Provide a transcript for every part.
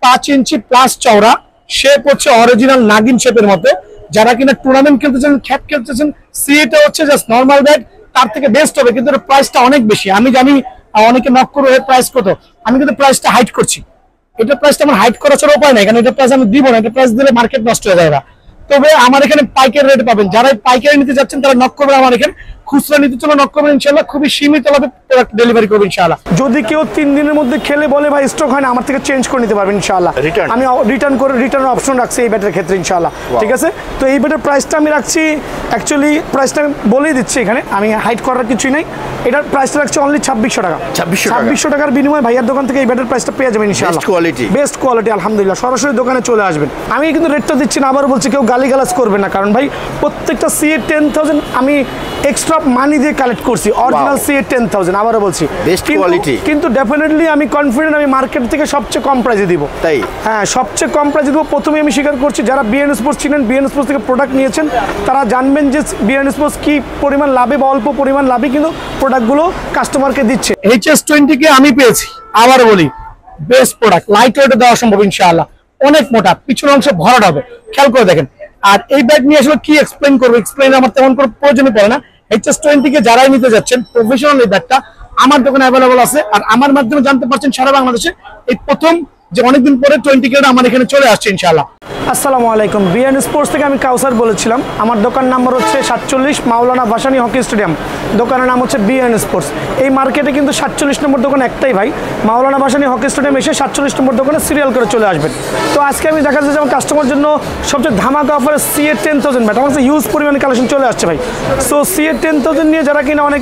5 ইঞ্চি plus চওড়া, shape হচ্ছে original নাগিন শেপের মতো। যারা কিনা টুর্নামেন্ট খেলতেছেন, খ্যাপ খেলতেছেন, সিএটা হচ্ছে জাস্ট নরমাল ব্যাট, তার থেকে বেস্ট হবে, কিন্তু এর প্রাইসটা অনেক বেশি। আমি জানি অনেকে নক করবে এর প্রাইস কত, আমি কিন্তু প্রাইসটা হাইড করছি। এটা প্রাইসটা আমার হাইড করার ছাড়া উপায় নাই, কারণ এটা প্রাইস আমি দিব না, এটা প্রাইস দিলে মার্কেট নষ্ট হয়ে যাবে। তবে আমার এখানে পাইকারি রেট পাবেন, যারা পাইকারি নিতে যাচ্ছেন তারা নক করবেন আমার এখানে, খুচরা নিতে চলে নক করবেন ইনশাআল্লাহ, খুবই সীমিত ভাবে প্রোডাক্ট ডেলিভারি করবেন ইনশাআল্লাহ। যদি কেউ 3 দিনের মধ্যে খেলে বলে ভাই স্টক হয় না, আমার থেকে চেঞ্জ করে নিতে পারবেন ইনশাআল্লাহ। আমি রিটার্ন অপশন রাখছি এই ব্যাটের ক্ষেত্রে ইনশাআল্লাহ, ঠিক আছে। তো এই ব্যাটের প্রাইসটা আমি রাখছি, অ্যাকচুয়ালি প্রাইসটা আমি বলেই দিচ্ছি এখানে, আমি হাইড করার কিছুই নাই। এটার প্রাইসটা রাখছি অনলি 2600 টাকা। 2600 টাকার বিনিময়ে ভাইয়ার দোকান থেকে এই ব্যাটের প্রাইসটা পেয়ে যাবেন ইনশাআল্লাহ। বেস্ট কোয়ালিটি আলহামদুলিল্লাহ। সরাসরি দোকানে চলে আসবেন। আমি কিন্তু রেটটা দিচ্ছি না, আবার বলছি কেউ গালিগালাজ করবে না, কারণ ভাই প্রত্যেকটা সিএ 10,000 আমি এক্সট্রা মানি দিয়ে কালেক্ট করছি, অরিজিনাল সিএ 10,000। আবারও বলছি বেস্ট কোয়ালিটি, কিন্তু ডেফিনেটলি আমি কনফিডেন্ট আমি মার্কেট থেকে সবচেয়ে কম প্রাইসে দিব। তাই হ্যাঁ, সবচেয়ে কম প্রাইসে দিব। প্রথমে আমি স্বীকার করছি, যারা বিএন স্পোর্টস ছিলেন, বিএন স্পোর্টস থেকে প্রোডাক্ট নিয়েছেন, তারা জানবেন যে বিএন স্পোর্টস কি পরিমাণ লাভে বা অল্প পরিমাণ লাভে কিন্তু প্রোডাক্টগুলো কাস্টমারকে দিচ্ছে। HS20 কে আমি পেয়েছি, আবার বলি বেস্ট প্রোডাক্ট, লাইট ওয়েটে দেওয়া সম্ভব ইনশাআল্লাহ। অনেক মোটা, পিছনের অংশে ভরাট হবে, খেয়াল করে দেখেন। আর এই ব্যাগ নিয়ে আসলে কি এক্সপ্লেইন করবো, এক্সপ্লেইন আমার তেমন কোনো প্রয়োজনই পড়ে না। HS20 কে যারাই নিতে যাচ্ছেন, প্রফেশনাল এই ব্যাগটা আমার দোকানে অ্যাভেলেবল আছে, আর আমার মাধ্যমে জানতে পারছেন সারা বাংলাদেশে এই প্রথম যে অনেকদিন পরে 20 কে আমার এখানে চলে আসছে ইনশাআল্লাহ। আসসালামু আলাইকুম, বিএন স্পোর্টস থেকে আমি কাউসার বলেছিলাম। আমার দোকান নাম্বার হচ্ছে 47 মাওলানা ভাসানী হকি স্টেডিয়াম, দোকানের নাম হচ্ছে বিএন স্পোর্টস। এই মার্কেটে কিন্তু 47 নম্বর দোকান একটাই ভাই, মাওলানা ভাসানী হকি স্টেডিয়াম এসে 47 নম্বর দোকানে সিরিয়াল করে চলে আসবেন। তো আজকে আমি দেখা যাচ্ছে আমার কাস্টমার জন্য সবচেয়ে ধামাকা অফারে সিএ 10,000 ব্যাট, আমার কাছে হিউজ পরিমাণে কালেকশন চলে আসছে ভাই। সো সিএ 10,000 নিয়ে যারা কিনা অনেক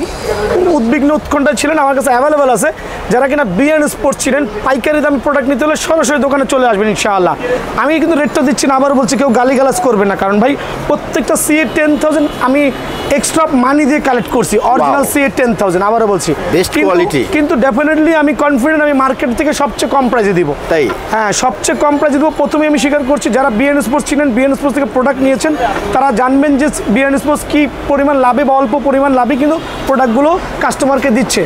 উদ্বিগ্ন উৎকণ্ঠায় ছিলেন, আমার কাছে অ্যাভেলেবল আছে। যারা কিনা বিএন স্পোর্টস ছিলেন, পাইকারি দামে প্রোডাক্ট নিতে হলে সরাসরি দোকানে চলে আসবেন ইনশাআল্লাহ। আমি কিন্তু রেটটা দিচ্ছি না, আবার বলছি কেউ গালিগালাজ করবে না, কারণ ভাই প্রত্যেকটা সিএ 10,000 আমি এক্সট্রা মানি দিয়ে কালেক্ট করছি, অরিজিনাল সিএ 10,000। আবারও বলছি বেস্ট কোয়ালিটি, কিন্তু ডেফিনেটলি আমি কনফিডেন্ট আমি মার্কেট থেকে সবচেয়ে কম প্রাইসে দিব। তাই হ্যাঁ, সবচেয়ে কম প্রাইসে দিব। প্রথমে আমি স্বীকার করছি, যারা বিএন স্পোর্টস ছিলেন, বিএন স্পোর্টস থেকে প্রোডাক্ট নিয়েছেন, তারা জানবেন যে বিএন স্পোর্টস কি পরিমাণ লাভে বা অল্প পরিমাণ লাভে কিন্তু প্রোডাক্টগুলো কাস্টমারকে দিচ্ছে।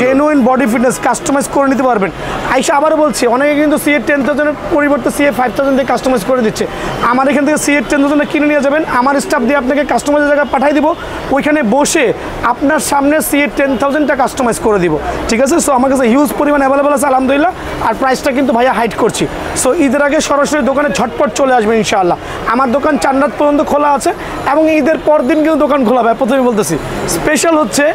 জেনুইন বডি ফিটনেস কাস্টমাইজ করে নিতে পারবেন। আইসা আবারও বলছি, অনেকে কিন্তু সিএ 10,000 এর পরিবর্তে সিএ 5,000 দিয়ে কাস্টমাইজ করে দিচ্ছে। আমার এখান থেকে সিএ 10,000 কিনে নিয়ে যাবেন, আমার স্টাফ দিয়ে আপনাকে কাস্টমাইজের জায়গায় পাঠিয়ে দিব, ওইখানে বসে আপনার সামনে সিএ 10,000টা কাস্টমাইজ করে দিব, ঠিক আছে। সো আমার কাছে হিউজ পরিমাণ অ্যাভেলেবল আছে আলহামদুলিল্লাহ, আর প্রাইসটা কিন্তু ভাইয়া হাইড করছি। সো ঈদের আগে সরাসরি দোকানে ঝটপট চলে আসবেন ইনশাআল্লাহ। আমার দোকান 4 রাত পর্যন্ত খোলা আছে, এবং ঈদের পর দিন কিন্তু দোকান খোলা ভাই। প্রথমে বলতেছি স্পেশাল হচ্ছে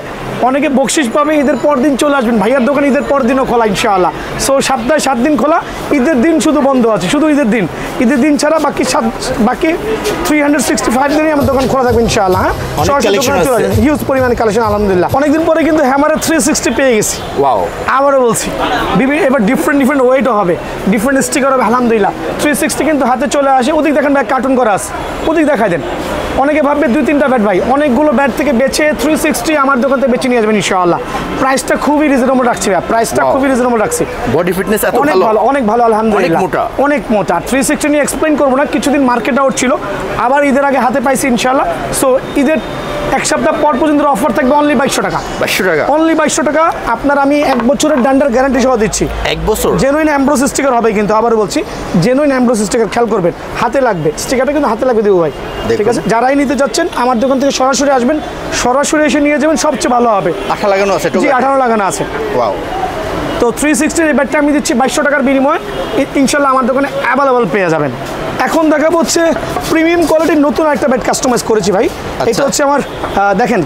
অনেকে বকশিস পাবে, ঈদের পর দিন চলে আসবেন, ভাইয়ার দোকান ঈদের পর দিনও খোলা ইনশাআল্লাহ। সো সপ্তাহে 7 দিন খোলা, ঈদের দিন শুধু বন্ধ আছে, শুধু ঈদের দিন, ঈদের দিন ছাড়া বাকি 365 দিনই আমার দোকান খোলা থাকবে ইনশাআল্লাহ। হ্যাঁ, হিউজ পরিমাণে কালেকশন আলহামদুলিল্লাহ। অনেকদিন পরে কিন্তু হ্যামারের 360 পেয়ে গেছি। ওয়াও, আবারও বলছি এবার ডিফারেন্ট ওয়েটও হবে, ডিফারেন্ট স্টিকার হবে আলহামদুলিল্লাহ। 360 কিন্তু হাতে চলে আসে। ওদিক দেখেন ভাই, কার্টুন করা আছে, ওদিক দেখাই দেন। অনেকে ভাববে 2-3টা ব্যাট ভাই, অনেকগুলো ব্যাট থেকে বেছে 360 আমার দোকান থেকে বেছে নিয়ে যাবেন ইনশাআল্লাহ। প্রাইসটা খুবই রিজনেবল রাখছি ভাই, প্রাইসটা খুবই রিজনেবল রাখছি। বডি ফিটনেস এত ভালো, অনেক ভালো আলহামদুলিল্লাহ, অনেক মোটা। 360 নিয়ে এক্সপ্লেইন করবো না, কিছুদিন মার্কেট আউট ছিল, আবার ঈদের আগে হাতে পাইছি ইনশাআল্লাহ। সো ঈদের 1 সপ্তাহ পর পর্যন্ত অফার থাকবে অনলি 2200 টাকা। 2200 টাকা অনলি 2200 টাকা। আপনার আমি 1 বছরের ডান্ডার গ্যারান্টি সহ দিচ্ছি। 1 বছর জেনুইন এমব্রোস স্টিকার হবে, কিন্তু আবারও বলছি জেনুইন এমব্রোস স্টিকার, খেয়াল করবেন হাতে লাগবে, স্টিকারটা কিন্তু হাতে লাগবে দেবো ভাই, ঠিক আছে। যারাই নিতে যাচ্ছেন আমার দোকান থেকে সরাসরি আসবেন, সরাসরি এসে নিয়ে যাবেন, সবচেয়ে ভালো হবে। 18 লাগানো আছে? জি, 18 লাগানো আছে। ওয়াও। তো 360 এই ব্যাটটা আমি দিচ্ছি 2200 টাকার বিনিময়ে, ইনশাল্লাহ আমার দোকানে অ্যাভেলেবল পেয়ে যাবেন। এখন দেখাবো হচ্ছে প্রিমিয়াম কোয়ালিটির নতুন একটা ব্যাট কাস্টমাইজ করেছি ভাই। এটা হচ্ছে আমার দেখেন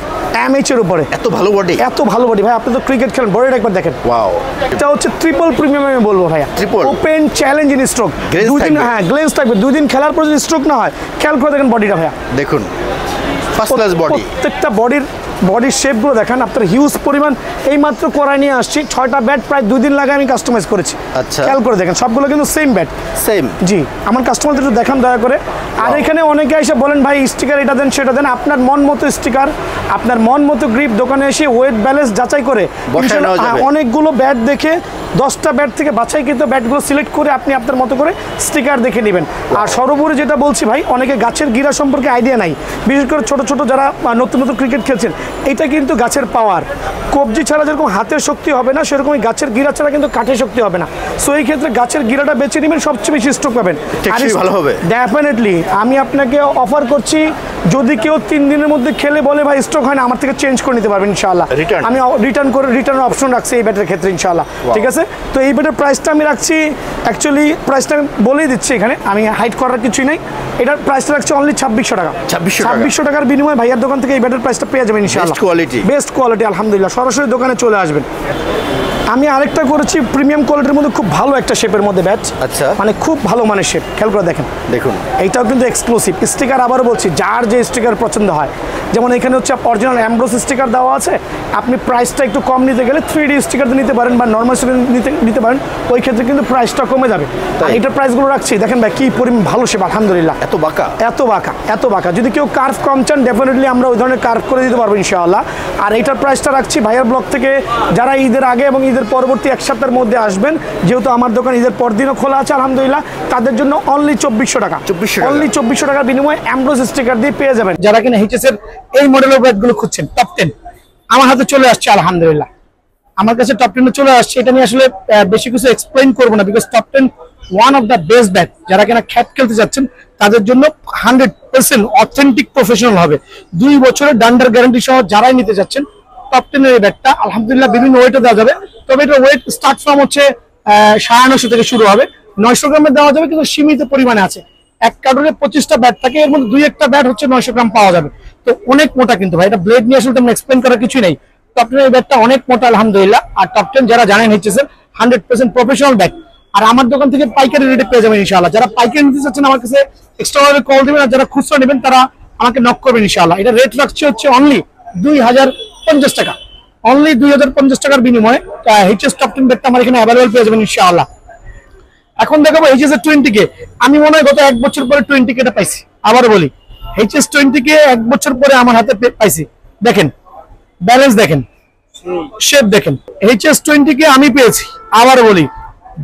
MH এর উপরে, এত ভালো বডি, এত ভালো বডি ভাই। আপনি তো ক্রিকেট খেলেন, বডিটা একবার দেখেন। ওয়াও, এটা হচ্ছে ট্রিপল প্রিমিয়াম আমি বলবো ভাইয়া। ওপেন চ্যালেঞ্জ ইন স্ট্রোক, 2 দিন হ্যাঁ গ্লেজ থাকবে, 2 দিন খেলার পর যদি স্ট্রোক না হয়, খেয়াল করে দেখেন বডিটা ভাইয়া, দেখুন ফার্স্ট ক্লাস বডি। প্রত্যেকটা বডির শেপগুলো দেখেন, আপনার হিউজ পরিমাণ এই মাত্র করায় নিয়ে আসছি। 6টা ব্যাট প্রায় 2 দিন লাগে আমি কাস্টমাইজ করেছি। আচ্ছা, খেয়াল করে দেখেন সবগুলো কিন্তু সেম ব্যাট, সেম। জি, আমার কাস্টমারদের একটু দেখান দয়া করে। আর এখানে অনেকে এসে বলেন ভাই স্টিকার এটা দেন সেটা দেন, আপনার মন মতো স্টিকার, আপনার মন মতো গ্রিপ, দোকানে এসে ওয়েট ব্যালেন্স যাচাই করে অনেকগুলো ব্যাট দেখে 10টা ব্যাট থেকে বাছাইকৃত ব্যাটগুলো সিলেক্ট করে আপনি আপনার মতো করে স্টিকার দেখে নেবেন। আর সর্বোপরি যেটা বলছি ভাই, অনেকে গাছের গিরা সম্পর্কে আইডিয়া নাই, বিশেষ করে ছোট ছোট যারা নতুন নতুন ক্রিকেট খেলছেন, এটা কিন্তু গাছের পাওয়ার, কবজি ছাড়া যেরকম হাতের শক্তি হবে না, সেরকমই গাছের গিরা ছাড়া কিন্তু কাঠের শক্তি হবে না। সো এই ক্ষেত্রে গাছের গিরাটা বেছে নেবেন, সবচেয়ে বেশি স্ট্রোক পাবেন, ভালো হবে ডেফিনেটলি। আমি আপনাকে অফার করছি, যদি কেউ 3 দিনের মধ্যে খেলে বলে ভাই স্ট্রোক হয় না, আমার থেকে চেঞ্জ করে নিতে পারবেন ইনশাআল্লাহ। আমি রিটার্নের অপশন রাখছি এই ব্যাটের ক্ষেত্রে ইনশাআল্লাহ, ঠিক আছে। তো এই ব্যাটের প্রাইসটা আমি রাখছি, অ্যাকচুয়ালি প্রাইসটা বলেই দিচ্ছি, এখানে আমি হাইড করার কিছুই নেই। এটার প্রাইসটা রাখছি অনলি 2600 টাকা। 2600 টাকার বিনিময়ে ভাইয়ার দোকান থেকে এই ব্যাটের প্রাইসটা পেয়ে যাবেন ইনশাআল্লাহ। বেস্ট কোয়ালিটি আলহামদুলিল্লাহ। সরাসরি দোকানে চলে আসবেন। আমি আরেকটা করেছি প্রিমিয়াম কোয়ালিটির মধ্যে খুব ভালো একটা শেপের মধ্যে ব্যাট, আচ্ছা, মানে খুব ভালো মানের শেপ। খেয়াল করে দেখেন, এইটাও কিন্তু এক্সক্লুসিভ স্টিকার। আবারও বলছি, যার যে স্টিকার পছন্দ হয়, যেমন এখানে হচ্ছে অরিজিনাল অ্যামব্রোস স্টিকার দেওয়া আছে। আপনি প্রাইসটা একটু কম নিতে গেলে 3D স্টিকার নিতে পারেন বা নর্মাল স্টিকার নিতে পারেন, ওই ক্ষেত্রে কিন্তু প্রাইসটা কমে যাবে। আর এটার প্রাইসগুলো রাখছি দেখেন ভাই, কি পরিমাণ ভালো শেপ আলহামদুলিল্লাহ। এত বাঁকা যদি কেউ কার্ভ কম চান, ডেফিনেটলি আমরা ওই ধরনের কার্ভ করে দিতে পারবো ইনশাআল্লাহ। আর এইটার প্রাইসটা রাখছি ভাইয়ার ব্লগ থেকে যারা ঈদের আগে এবং ঈদের পরবর্তী 1 সপ্তাহের মধ্যে আসবেন, যেহেতু আমার দোকান ঈদের পর দিনও খোলা আছে আলহামদুলিল্লাহ, তাদের জন্য অনলি 2400 টাকা। অনলি 2400 টাকার বিনিময়ে অ্যামব্রোস স্টিকার দিয়ে পেয়ে যাবেন। যারা কিনা এইচএস এর এই মডেলের ব্যাটগুলো খুঁজছেন, টপ 10 আমার হাতে চলে আসছে আলহামদুলিল্লাহ। আমার কাছে টপ 10 চলে আসছে। এটা নিয়ে আসলে বেশি কিছু এক্সপ্লেইন করবো না, because top 10 one of the best bat. যারা কিনা খ্যাট খেলতে যাচ্ছেন তাদের জন্য 100% অথেন্টিক প্রফেশনাল হবে। 2 বছরের ডান্ডার গ্যারান্টি সহ যারাই নিতে যাচ্ছেন, টপ 10 এর ব্যাটটা আলহামদুলিল্লাহ বিভিন্ন ওয়েটে দেওয়া যাবে। তবে এটা ওয়েট স্টার্ট ফ্রম হচ্ছে 950 থেকে শুরু হবে। 900 গ্রামে দেওয়া যাবে, কিন্তু সীমিত পরিমাণে আছে। এক কার্টুনে 25টা ব্যাট থাকে, এর মধ্যে 2-1টা ব্যাট হচ্ছে 900 গ্রাম পাওয়া যাবে। তো অনেক মোটা কিন্তু ভাই, এটা ব্লেড নিয়ে আসলে তেমন এক্সপ্লেন করার কিছুই নেই। টপ 10 এর ব্যাটটা অনেক মোটা আলহামদুলিল্লাহ। আর টপ 10 যারা জানেন হচ্ছে 100% প্রফেশনাল ব্যাট। আর আমার দোকান থেকে পাইকারি রেটে পেয়ে যাবেন ইনশাআল্লাহ। যারা পাইকারি নিতে চাচ্ছেন আমার কাছে এক্সট্রা ভাবে কল দিবেন, আর যারা খুচরা নেবেন তারা আমাকে নক করবেন ইনশাআল্লাহ। এটা রেট রাখছে হচ্ছে অনলি 2050 টাকা। অনলি 2050 টাকার বিনিময়ে এইচএস টপ 10 ব্যাটটা আমার এখানে অ্যাভেলেবল পেয়ে যাবেন ইনশাআল্লাহ। এখন দেখাবো এইচএস এর 20K। আমি মনে হয় গত 1 বছর পরে 20K টা পাইছি। আবার বলি, এইচএস 20K 1 বছর পরে আমার হাতে পাইছি। দেখেন ব্যালেন্স, দেখেন শেপ, দেখেন এইচএস 20K আমি পেয়েছি। আবার বলি,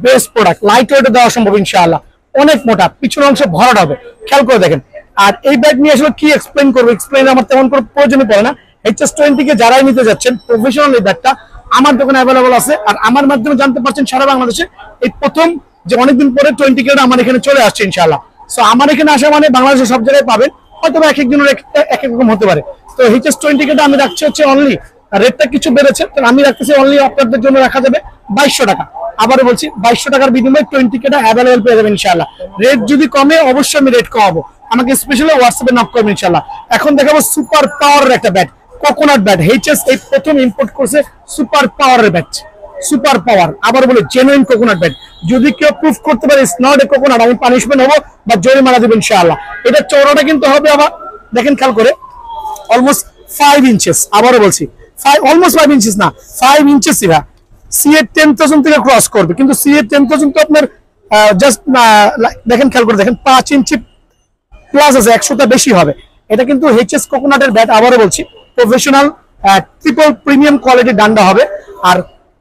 বেস্ট প্রোডাক্ট, লাইট ওয়েটে দেওয়া সম্ভব ইনশাআল্লাহ। অনেক মোটা, পিছনের অংশে ভরাট হবে, খেয়াল করে দেখেন। আর এই ব্যাট নিয়ে আসলে কি এক্সপ্লেইন করবো, এক্সপ্লেইন আমার তেমন কোনো প্রয়োজনই পড়ে না। এইচএস 20K যারাই নিতে যাচ্ছেন, প্রফেশনাল এই ব্যাটটা আমার দোকানে অ্যাভেলেবল আছে। আর আমার মাধ্যমে জানতে পারছেন সারা বাংলাদেশে এই প্রথম যে অনেকদিন পরে 20K আমার এখানে চলে আসছে ইনশাআল্লাহ। সো আমার এখানে আসা মানে বাংলাদেশের সব জায়গায় পাবেন, হয়তো এক একজনের এক এক রকম হতে পারে। তো এইচএস 20K আমি রাখছি হচ্ছে অনলি, রেটটা কিছু বেড়েছে, তো আমি রাখতেছি অনলি আপনাদের জন্য রাখা যাবে 2200 টাকা। আবারও বলছি, 2200 টাকার বিনিময়ে 20K অ্যাভেলেবল পেয়ে যাবেন ইনশাআল্লাহ। রেট যদি কমে অবশ্যই আমি রেট কমাবো, আমাকে স্পেশালি হোয়াটসঅ্যাপে নক করবেন ইনশাআল্লাহ। এখন দেখাবো সুপার পাওয়ারের একটা ব্যাট, কোকোনাট ব্যাট। এইচএস এই প্রথম ইম্পোর্ট করছে সুপার পাওয়ারের ব্যাট। সুপার পাওয়ার, আবার বলে জেনুইন কোকোনাট ব্যাট। যদি কেউ প্রুফ করতে পারে ইটস নট এ কোকোনাট, আমি পানিশমেন্ট হবো বা জরিমানা দেব ইনশাআল্লাহ। এটা চওড়াটা কিন্তু হবে আবার দেখেন খেয়াল করে, অলমোস্ট 5 ইঞ্চেস। আবারও বলছি, অলমোস্ট 5 ইঞ্চেস না, 5 ইঞ্চেস। ইভা সিএ 10,000 থেকে ক্রস করবে, কিন্তু সিএ 10,000 তো আপনার জাস্ট দেখেন খেয়াল করে দেখেন 5 ইঞ্চি প্লাস আছে, 100টা বেশি হবে। এটা কিন্তু এইচএস কোকোনাটের ব্যাট। আবারও বলছি, প্রফেশনাল ট্রিপল প্রিমিয়াম কোয়ালিটির ডান্ডা হবে। আর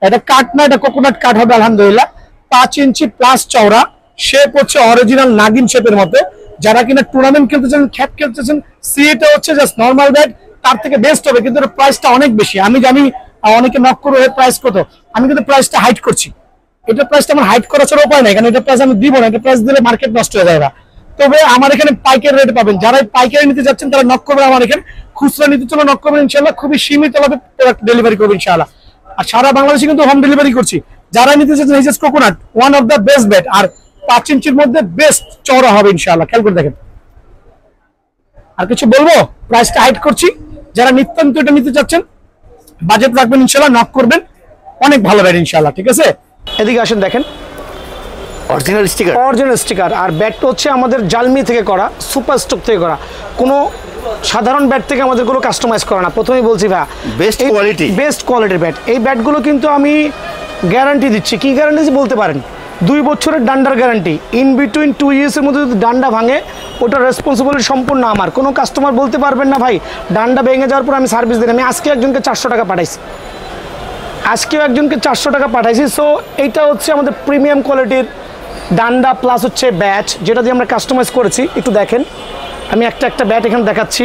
এটা কাট না, এটা কোকোনাট কাট হবে আলহামদুলিল্লাহ। 5 ইঞ্চি প্লাস চওড়া, শেপ হচ্ছে অরিজিনাল নাগিন শেপের মতো। যারা কিনা টুর্নামেন্ট খেলতে চান, খ্যাট খেলতে চান, সিএটা হচ্ছে জাস্ট নর্মাল ব্যাট, তার থেকে বেস্ট হবে, কিন্তু এর প্রাইসটা অনেক বেশি। আমি জানি অনেকে নক করবে এর প্রাইস কত, আমি কিন্তু প্রাইসটা হাইড করছি। এটার প্রাইসটা আমার হাইড করা ছাড়া উপায় নাই, কারণ এটার প্রাইস আমি দিব না, এটা প্রাইস দিলে মার্কেট নষ্ট হয়ে যাবে। তবে আমার এখানে পাইকারি রেট পাবেন। যারা পাইকারি নিতে যাচ্ছেন তারা নক করবেন আমার এখানে, খুচরা নিতে চলে নক করবেন ইনশাআল্লাহ। খুবই সীমিত ভাবে প্রোডাক্ট ডেলিভারি করবেন ইনশাআল্লাহ। আর সারা বাংলাদেশে কিন্তু হোম ডেলিভারি করছি। যারা নিতে চাচ্ছেন HS coconut, one of the best bat, আর 5 ইঞ্চির মধ্যে বেস্ট চওড়া হবে ইনশাআল্লাহ। খেয়াল করে দেখেন। আর কিছু বলবো, প্রাইসটা হাইড করছি। যারা নিত্যন্ত এটা নিতে চাচ্ছেন, বাজেট রাখবেন ইনশাআল্লাহ, নক করবেন, অনেক ভালো ব্যাট ইনশাআল্লাহ। ঠিক আছে, এদিকে আসেন, দেখেন অরিজিনাল স্টিকার। আর ব্যাটটা হচ্ছে আমাদের জালমি থেকে করা, সুপার স্টক থেকে করা, কোনো সাধারণ ব্যাট থেকে আমাদের কোনো কাস্টমাইজ করা না। প্রথমেই বলছি ভাই, বেস্ট কোয়ালিটির ব্যাট। এই ব্যাটগুলো কিন্তু আমি গ্যারান্টি দিচ্ছি। কি গ্যারান্টি বলতে পারেন, 2 বছরের ডান্ডার গ্যারান্টি। ইন বিটুইন 2 ইয়ার্সের মধ্যে যদি ডান্ডা ভাঙে, ওটার রেসপন্সিবিলিটি সম্পূর্ণ আমার। কোনো কাস্টমার বলতে পারবেন না ভাই ডান্ডা ভেঙে যাওয়ার পর আমি সার্ভিস দিই। আমি আজকে একজনকে 400 টাকা পাঠাইছি, আজকেও একজনকে 400 টাকা পাঠাইছি। সো এইটা হচ্ছে আমাদের প্রিমিয়াম কোয়ালিটির ডান্ডা প্লাস হচ্ছে ব্যাট, যেটা দিয়ে আমরা কাস্টমাইজ করেছি। একটু দেখেন, আমি একটা ব্যাট এখানে দেখাচ্ছি।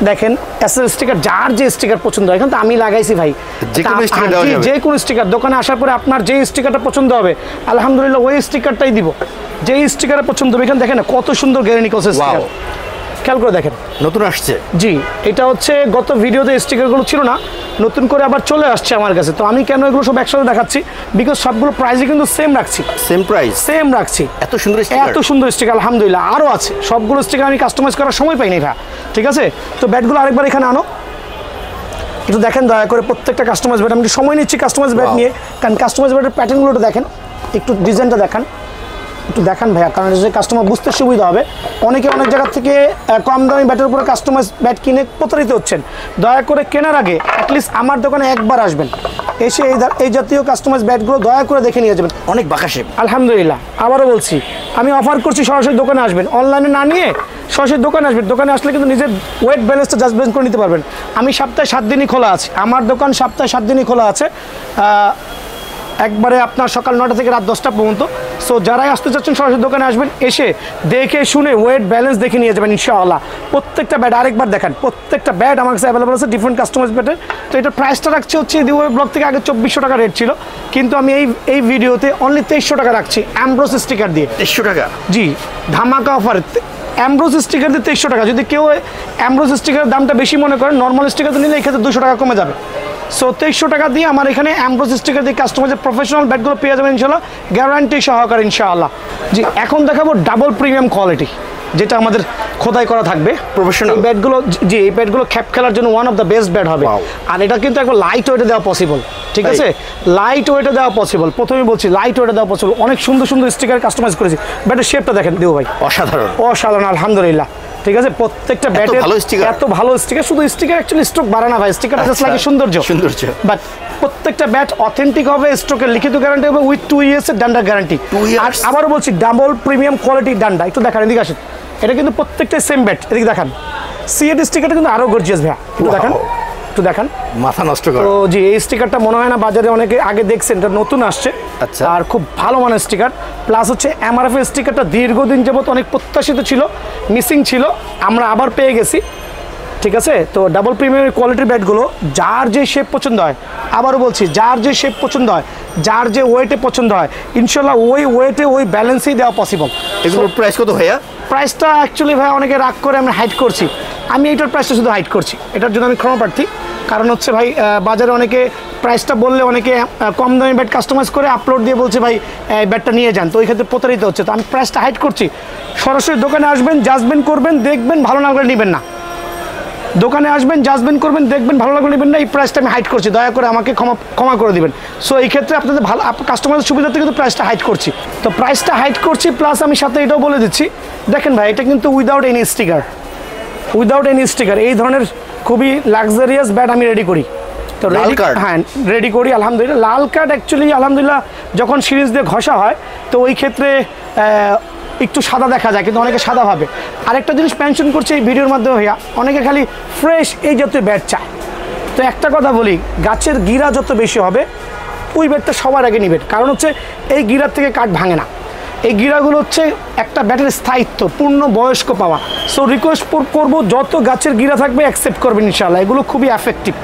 দেখেন এসএস স্টিকার, যার যে স্টিকার পছন্দ হয়, এখন তো আমি লাগাইছি ভাই, যে কোনো স্টিকার দোকানে আসার পরে আপনার যে স্টিকারটা পছন্দ হবে আলহামদুলিল্লাহ ওই স্টিকারটাই দিব, যে স্টিকারে পছন্দ হবে। এখানে দেখেন না কত সুন্দর গ্যারি নিকলস স্টিকার, খেয়াল করে দেখেন, নতুন আসছে। জি, এটা হচ্ছে গত ভিডিওতে স্টিকারগুলো ছিল না, নতুন করে আবার চলে আসছে আমার কাছে। তো আমি কেন এগুলো সব একসাথে দেখাচ্ছি, বিকজ সবগুলো প্রাইসই কিন্তু সেম রাখছি, সেম প্রাইস, সেম রাখছি। এত সুন্দর স্টিকার, এত সুন্দর স্টিকার আলহামদুলিল্লাহ আরও আছে, সবগুলো স্টিকার আমি কাস্টমাইজ করার সময় পাইনি ভাই, ঠিক আছে। তো ব্যাটগুলো আরেকবার এখানে আনো, একটু দেখেন দয়া করে প্রত্যেকটা কাস্টমাইজ ব্যাট। আমি একটু সময় নিচ্ছি কাস্টমাইজ ব্যাট নিয়ে, কারণ কাস্টমাইজ ব্যাটের প্যাটার্নগুলো দেখেন, একটু ডিজাইনটা দেখান, একটু দেখান ভাইয়া, কারণ যে কাস্টমার বুঝতে সুবিধা হবে। অনেকে অনেক জায়গা থেকে কম দামি ব্যাটের উপরে কাস্টমাইজ ব্যাট কিনে প্রতারিত হচ্ছেন। দয়া করে কেনার আগে অ্যাটলিস্ট আমার দোকানে একবার আসবেন, এসে এই জাতীয় কাস্টমাইজ ব্যাটগুলো দয়া করে দেখে নিয়ে যাবেন। অনেক বাকাশে আলহামদুলিল্লাহ। আবারও বলছি, আমি অফার করছি সরাসরি দোকানে আসবেন, অনলাইনে না নিয়ে সরাসরি দোকানে আসবেন। দোকানে আসলে কিন্তু নিজের ওয়েট ব্যালেন্সটা জাজমেন্ট করে নিতে পারবেন। আমি সপ্তাহে 7 দিনই খোলা আছে, আমার দোকান সপ্তাহে 7 দিনই খোলা আছে, একবারে আপনার সকাল 9টা থেকে রাত 10টা পর্যন্ত। সো যারাই আসতে চাচ্ছেন সরাসরি দোকানে আসবেন, এসে দেখে শুনে ওয়েট ব্যালেন্স দেখে নিয়ে যাবেন ইনশাআল্লাহ। প্রত্যেকটা ব্যাট আরেকবার দেখান, প্রত্যেকটা ব্যাট আমার কাছে অ্যাভেলেবল আছে ডিফারেন্ট কাস্টমাইজ ব্যাটের। তো এটার প্রাইসটা রাখছে হচ্ছে দিওয়ার ব্লক থেকে আগে 2400 টাকা রেট ছিল, কিন্তু আমি এই ভিডিওতে অনলি 2300 টাকা রাখছি অ্যামব্রোস স্টিকার দিয়ে। 2300 টাকা? জি, ধামাকা অফার। অ্যামব্রোস স্টিকার দিয়ে 2300 টাকা। যদি কেউ অ্যামব্রোস স্টিকারের দামটা বেশি মনে করেন, নর্মাল স্টিকার নিলে এই ক্ষেত্রে 200 টাকা কমে যাবে। সো 2300 টাকা দিয়ে আমার এখানে অ্যামব্রোস স্টিকার দিয়ে কাস্টমাইজের প্রফেশনাল ব্যাটগুলো পেয়ে যাবেন ইনশাআল্লাহ, গ্যারান্টি সহকারে ইনশাআল্লাহ। জি, এখন দেখাবো ডাবল প্রিমিয়াম কোয়ালিটি, যেটা আমাদের খোদাই করা থাকবে প্রফেশনাল ব্যাটগুলো। জি, এই ব্যাটগুলো খ্যাপ খেলার জন্য one of the best bat হবে। আর এটা কিন্তু একবার লাইট ওয়েটে দেওয়া পসিবল, ঠিক আছে, লাইট ওয়েটে দেওয়া পসিবল। প্রথমেই বলছি লাইট ওয়েটে দেওয়া পসিবল। অনেক সুন্দর সুন্দর স্টিকার কাস্টমাইজ করেছি। ব্যাটের শেপটা দেখেন দেবো ভাই, অসাধারণ অসাধারণ আলহামদুলিল্লাহ, ঠিক আছে। প্রত্যেকটা ব্যাটের এত ভালো স্টিকার, শুধু স্টিকার অ্যাকচুয়ালি স্ট্রোক বাড়ে না ভাই, স্টিকার জাস্ট লাগে সৌন্দর্য, বাট প্রত্যেকটা ব্যাট অথেন্টিক হবে, স্ট্রোকের লিখিত গ্যারান্টি হবে উইথ 2 ইয়ার্সের ডান্ডার গ্যারান্টি। আর আবারও বলছি ডাবল প্রিমিয়াম কোয়ালিটির ডান্ডা। একটু দেখান, এদিকে আসেন, এটা কিন্তু প্রত্যেকটাই সেম ব্যাট। এদিকে দেখান, সিএড স্টিকারটা কিন্তু আরও গর্জিয়াস ভাইয়া, একটু দেখান, একটু দেখান, মাথা নষ্ট করে। তো জি, এই স্টিকারটা মনে হয় না বাজারে অনেকে আগে দেখছেন, এটা নতুন আসছে। আচ্ছা, আর খুব ভালো মানের স্টিকার। প্লাস হচ্ছে এমআরএফ এর স্টিকারটা দীর্ঘদিন যাবত অনেক প্রত্যাশিত ছিল, মিসিং ছিল, আমরা আবার পেয়ে গেছি, ঠিক আছে। তো ডাবল প্রিমিয়ামের কোয়ালিটির ব্যাটগুলো যার যে শেপ পছন্দ হয়, আবারও বলছি যার যে শেপ পছন্দ হয়, যার যে ওয়েটে পছন্দ হয়, ইনশাল্লাহ ওই ওয়েটে ওই ব্যালেন্সেই দেওয়া পসিবল। এগুলোর প্রাইস কত ভাইয়া? প্রাইসটা অ্যাকচুয়ালি ভাই অনেকে রাগ করে আমি হাইড করছি, আমি এইটার প্রাইসটা শুধু হাইড করছি, এটার জন্য আমি ক্ষমা প্রার্থী। কারণ হচ্ছে ভাই বাজারে অনেকে প্রাইসটা বললে অনেকে কম দামি ব্যাট কাস্টমাইজ করে আপলোড দিয়ে বলছে ভাই এই ব্যাটটা নিয়ে যান, তো ওই ক্ষেত্রে প্রতারিত হচ্ছে। তো আমি প্রাইসটা হাইড করছি, সরাসরি দোকানে আসবেন, জাজমেন্ট করবেন, দেখবেন, ভালো না লাগলে নেবেন না। দোকানে আসবেন, জাজমেন্ট করবেন, দেখবেন, ভালো লাগলে নেবেন না। এই প্রাইসটা আমি হাইড করছি, দয়া করে আমাকে ক্ষমা করে দিবেন। সো এই ক্ষেত্রে আপনাদের ভালো কাস্টমারের সুবিধাতে কিন্তু প্রাইসটা হাইড করছি। তো প্রাইসটা হাইড করছি, প্লাস আমি সাথে এটাও বলে দিচ্ছি, দেখেন ভাই এটা কিন্তু without any sticker, without any sticker এই ধরনের খুবই লাক্সারিয়াস ব্যাট আমি রেডি করি। তো হ্যাঁ রেডি করি আলহামদুলিল্লাহ। লাল কার্ড অ্যাকচুয়ালি আলহামদুলিল্লাহ যখন সিরিজ দিয়ে ঘষা হয় তো ওই ক্ষেত্রে একটু সাদা দেখা যায়, কিন্তু অনেকে সাদা ভাবে। আরেকটা জিনিস মেনশন করছে এই ভিডিওর মাধ্যমে ভাইয়া, অনেকে খালি ফ্রেশ এই জাতীয় ব্যাট চায়। তো একটা কথা বলি, গাছের গিরা যত বেশি হবে ওই ব্যাটটা সবার আগে নেবেন, কারণ হচ্ছে এই গিরার থেকে কাঠ ভাঙে না। এই গিরাগুলো হচ্ছে একটা ব্যাটের স্থায়িত্ব, পূর্ণ বয়স্ক পাওয়া। সো রিকোয়েস্ট করবো যত গাছের গিরা থাকবে অ্যাকসেপ্ট করবেন ইনশাআল্লাহ, এগুলো খুবই এফেক্টিভ।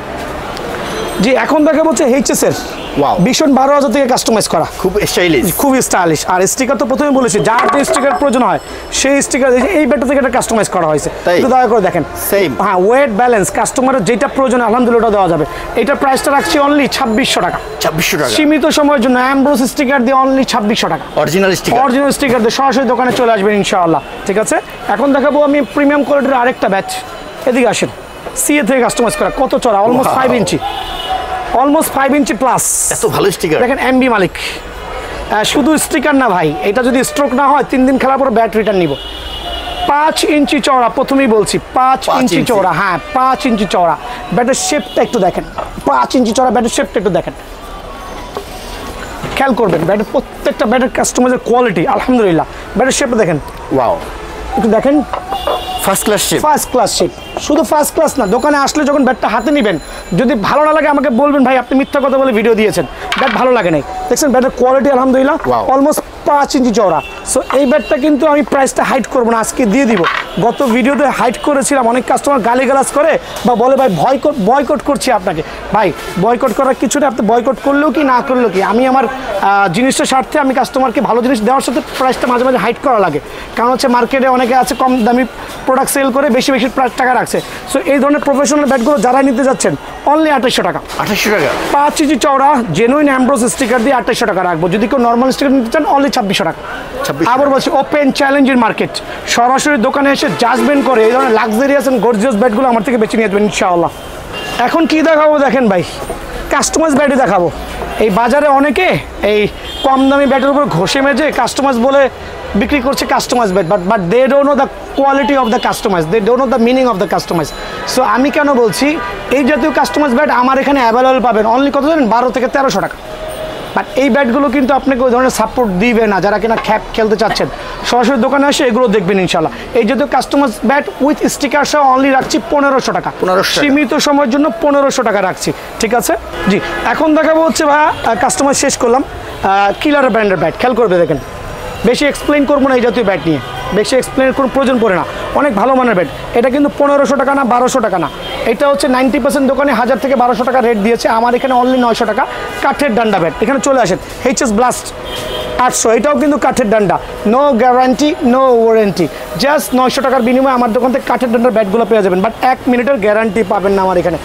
জি, এখন দেখা হচ্ছে এইচএস এর ভীষণ 12,000 থেকে কাস্টমাইজ করা, খুব স্টাইলিশ, খুবই স্টাইলিশ। আর স্টিকার তো প্রথমে বলেছি যার যে স্টিকার প্রয়োজন হয় সেই স্টিকার এই ব্যাটটা থেকে এটা কাস্টমাইজ করা হয়েছে। একটু দয়া করে দেখেন, সেম হ্যাঁ ওয়েট ব্যালেন্স কাস্টমারের যেটা প্রয়োজন আলহামদুলিল্লাহ দেওয়া যাবে। এটার প্রাইসটা রাখছি অনলি 2600 টাকা, 2600 টাকা সীমিত সময়ের জন্য। অ্যামব্রোস স্টিকার দিয়ে অনলি 2600 টাকা, অরিজিনাল স্টিকার দিয়ে সরাসরি দোকানে চলে আসবেন ইনশাআল্লাহ, ঠিক আছে। এখন দেখাবো আমি প্রিমিয়াম কোয়ালিটির আরেকটা ব্যাচ, এদিকে আসেন। সিএ থেকে কাস্টমাইজ করা, কত চড়া, অলমোস্ট 5 ইঞ্চি, অলমোস্ট 5 ইঞ্চি প্লাস, এত ভালো স্টিকার। দেখেন এমবি মালিক, শুধু স্টিকার না ভাই, এটা যদি স্ট্রোক না হয় 3 দিন খেলার পর ব্যাট রিটার্ন নিব। 5 ইঞ্চি চওড়া, প্রথমেই বলছি 5 ইঞ্চি চওড়া, হ্যাঁ 5 ইঞ্চি চওড়া। ব্যাটের শেপটা একটু দেখেন, 5 ইঞ্চি চওড়া ব্যাটের শেপটা একটু দেখেন, খেয়াল করবেন। ব্যাটের প্রত্যেকটা ব্যাটের কাস্টমাইজের কোয়ালিটি আলহামদুলিল্লাহ। ব্যাটের শেপটা দেখেন, ওয়াও, একটু দেখেন, first class shape, first class shape. শুধু ফার্স্ট ক্লাস না, দোকানে আসলে যখন ব্যাটটা হাতে নেবেন যদি ভালো না লাগে আমাকে বলবেন ভাই আপনি মিথ্যা কথা বলে ভিডিও দিয়েছেন, ব্যাট ভালো লাগে নাই। দেখছেন ব্যাটের কোয়ালিটি আলহামদুলিল্লাহ, অলমোস্ট 5 ইঞ্চি চওড়া। সো এই ব্যাটটা কিন্তু আমি প্রাইসটা হাইড করবো না, আজকে দিয়ে দিব। গত ভিডিওতে হাইড করেছিলাম, অনেক কাস্টমার গালিগালাজ করে বা বলে ভাই বয়কট করছি আপনাকে। ভাই বয়কট করার কিছু না, আপনি বয়কট করলেও কি না করলেও কি, আমি আমার জিনিসটার স্বার্থে আমি কাস্টমারকে ভালো জিনিস দেওয়ার সাথে প্রাইসটা মাঝে মাঝে হাইড করা লাগে। কারণ হচ্ছে মার্কেটে অনেকে আছে কম দামি প্রোডাক্ট সেল করে বেশি বেশি টাকা রাখছে। সো এই ধরনের প্রফেশনাল ব্যাটগুলো যারা নিতে যাচ্ছেন অনলি 2800 টাকা। 2800 টাকা 5 ইঞ্চি চওড়া জেনুইন অ্যামব্রোস স্টিকার দিয়ে 2800 টাকা রাখবো। যদি কেউ নর্মাল স্টিকার নিতে চান অনলি 2600 টাকা। আবার বলছি ওপেন চ্যালেঞ্জের মার্কেট, সরাসরি দোকানে এসে জাজমেন্ট করে এই ধরনের লাক্সারিয়াস এন্ড গর্জিয়াস ব্যাটগুলো আমার থেকে বেছে নিয়ে যাবেন ইনশাআল্লাহ। এখন কি দেখাবো দেখেন ভাই, কাস্টমাইজ ব্যাটই দেখাবো। এই বাজারে অনেকে এই কম দামি ব্যাটের উপর ঘষে মেজে কাস্টমাইজ বলে বিক্রি করছে customise bat, but they don't know the quality of the customise, they don't know the meaning of the customise. So আমি কেন বলছি এই জাতীয় কাস্টমাইজ ব্যাট আমার এখানে অ্যাভেলেবল পাবেন অনলি কত জানেন, 12 থেকে 1300 টাকা। বাট এই ব্যাটগুলো কিন্তু আপনাকে ওই ধরনের সাপোর্ট দিবে না যারা কিনা খ্যাপ খেলতে চাচ্ছেন। সরাসরি দোকানে এসে এগুলো দেখবেন ইনশাল্লাহ। এই জাতীয় কাস্টমাইজ ব্যাট উইথ স্টিকার সহ অনলি রাখছি 1500 টাকা। 1500 সীমিত সময়ের জন্য 1500 টাকা রাখছি, ঠিক আছে জি। এখন দেখাবো হচ্ছে ভাই কাস্টমাইজ শেষ করলাম কিলার ব্র্যান্ডের ব্যাট, খেয়াল করবে দেখেন। বেশি এক্সপ্লেইন করবো না এই জাতীয় ব্যাট নিয়ে, বেশি এক্সপ্লেনের কোনো প্রয়োজন পড়ে না। অনেক ভালো মানের ব্যাট। এটা কিন্তু 1500 টাকা না 1200 টাকা না, এটা হচ্ছে 90% দোকানে 1000 থেকে 1200 টাকা রেট দিয়েছে, আমার এখানে অনলি 900 টাকা। কাঠের ডান্ডা ব্যাট, এখানে চলে আসেন HS ব্লাস্ট 800, এটাও কিন্তু কাঠের ডান্ডা, no guarantee no warranty, just 900 টাকার বিনিময়ে আমার দোকান থেকে কাঠের ডান্ডার ব্যাটগুলো পেয়ে যাবেন। বাট 1 মিনিটের গ্যারান্টি পাবেন না আমার এখানে।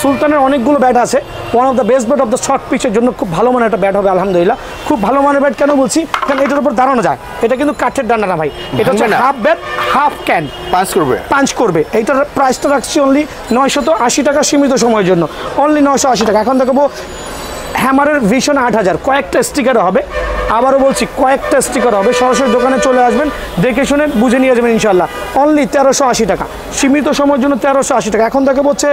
সুলতানের অনেকগুলো ব্যাট আছে, one of the best bat of the short পিচের জন্য খুব ভালো মানের একটা ব্যাট হবে আলহামদুলিল্লাহ। খুব ভালো মানের ব্যাট কেন বলছি, কারণ এটার উপর দাঁড়ানো যায়। এটা কিন্তু কাঠের ডান্ডা না ভাই, এটা হচ্ছে half bat half can punch করবে। এইটার প্রাইসটা রাখছি অনলি 980 টাকা সীমিত সময়ের জন্য, অনলি 980 টাকা। এখন দেখাবো হ্যামারের ভিশন 8000, কয়েকটা স্টিকার হবে, আবারও বলছি কয়েকটা স্টিকার হবে। সরাসরি দোকানে চলে আসবেন, দেখে শুনে বুঝে নিয়ে যাবেন ইনশাল্লাহ। অনলি 1380 টাকা সীমিত সময়ের জন্য, 1380 টাকা। এখন দেখাবো হচ্ছে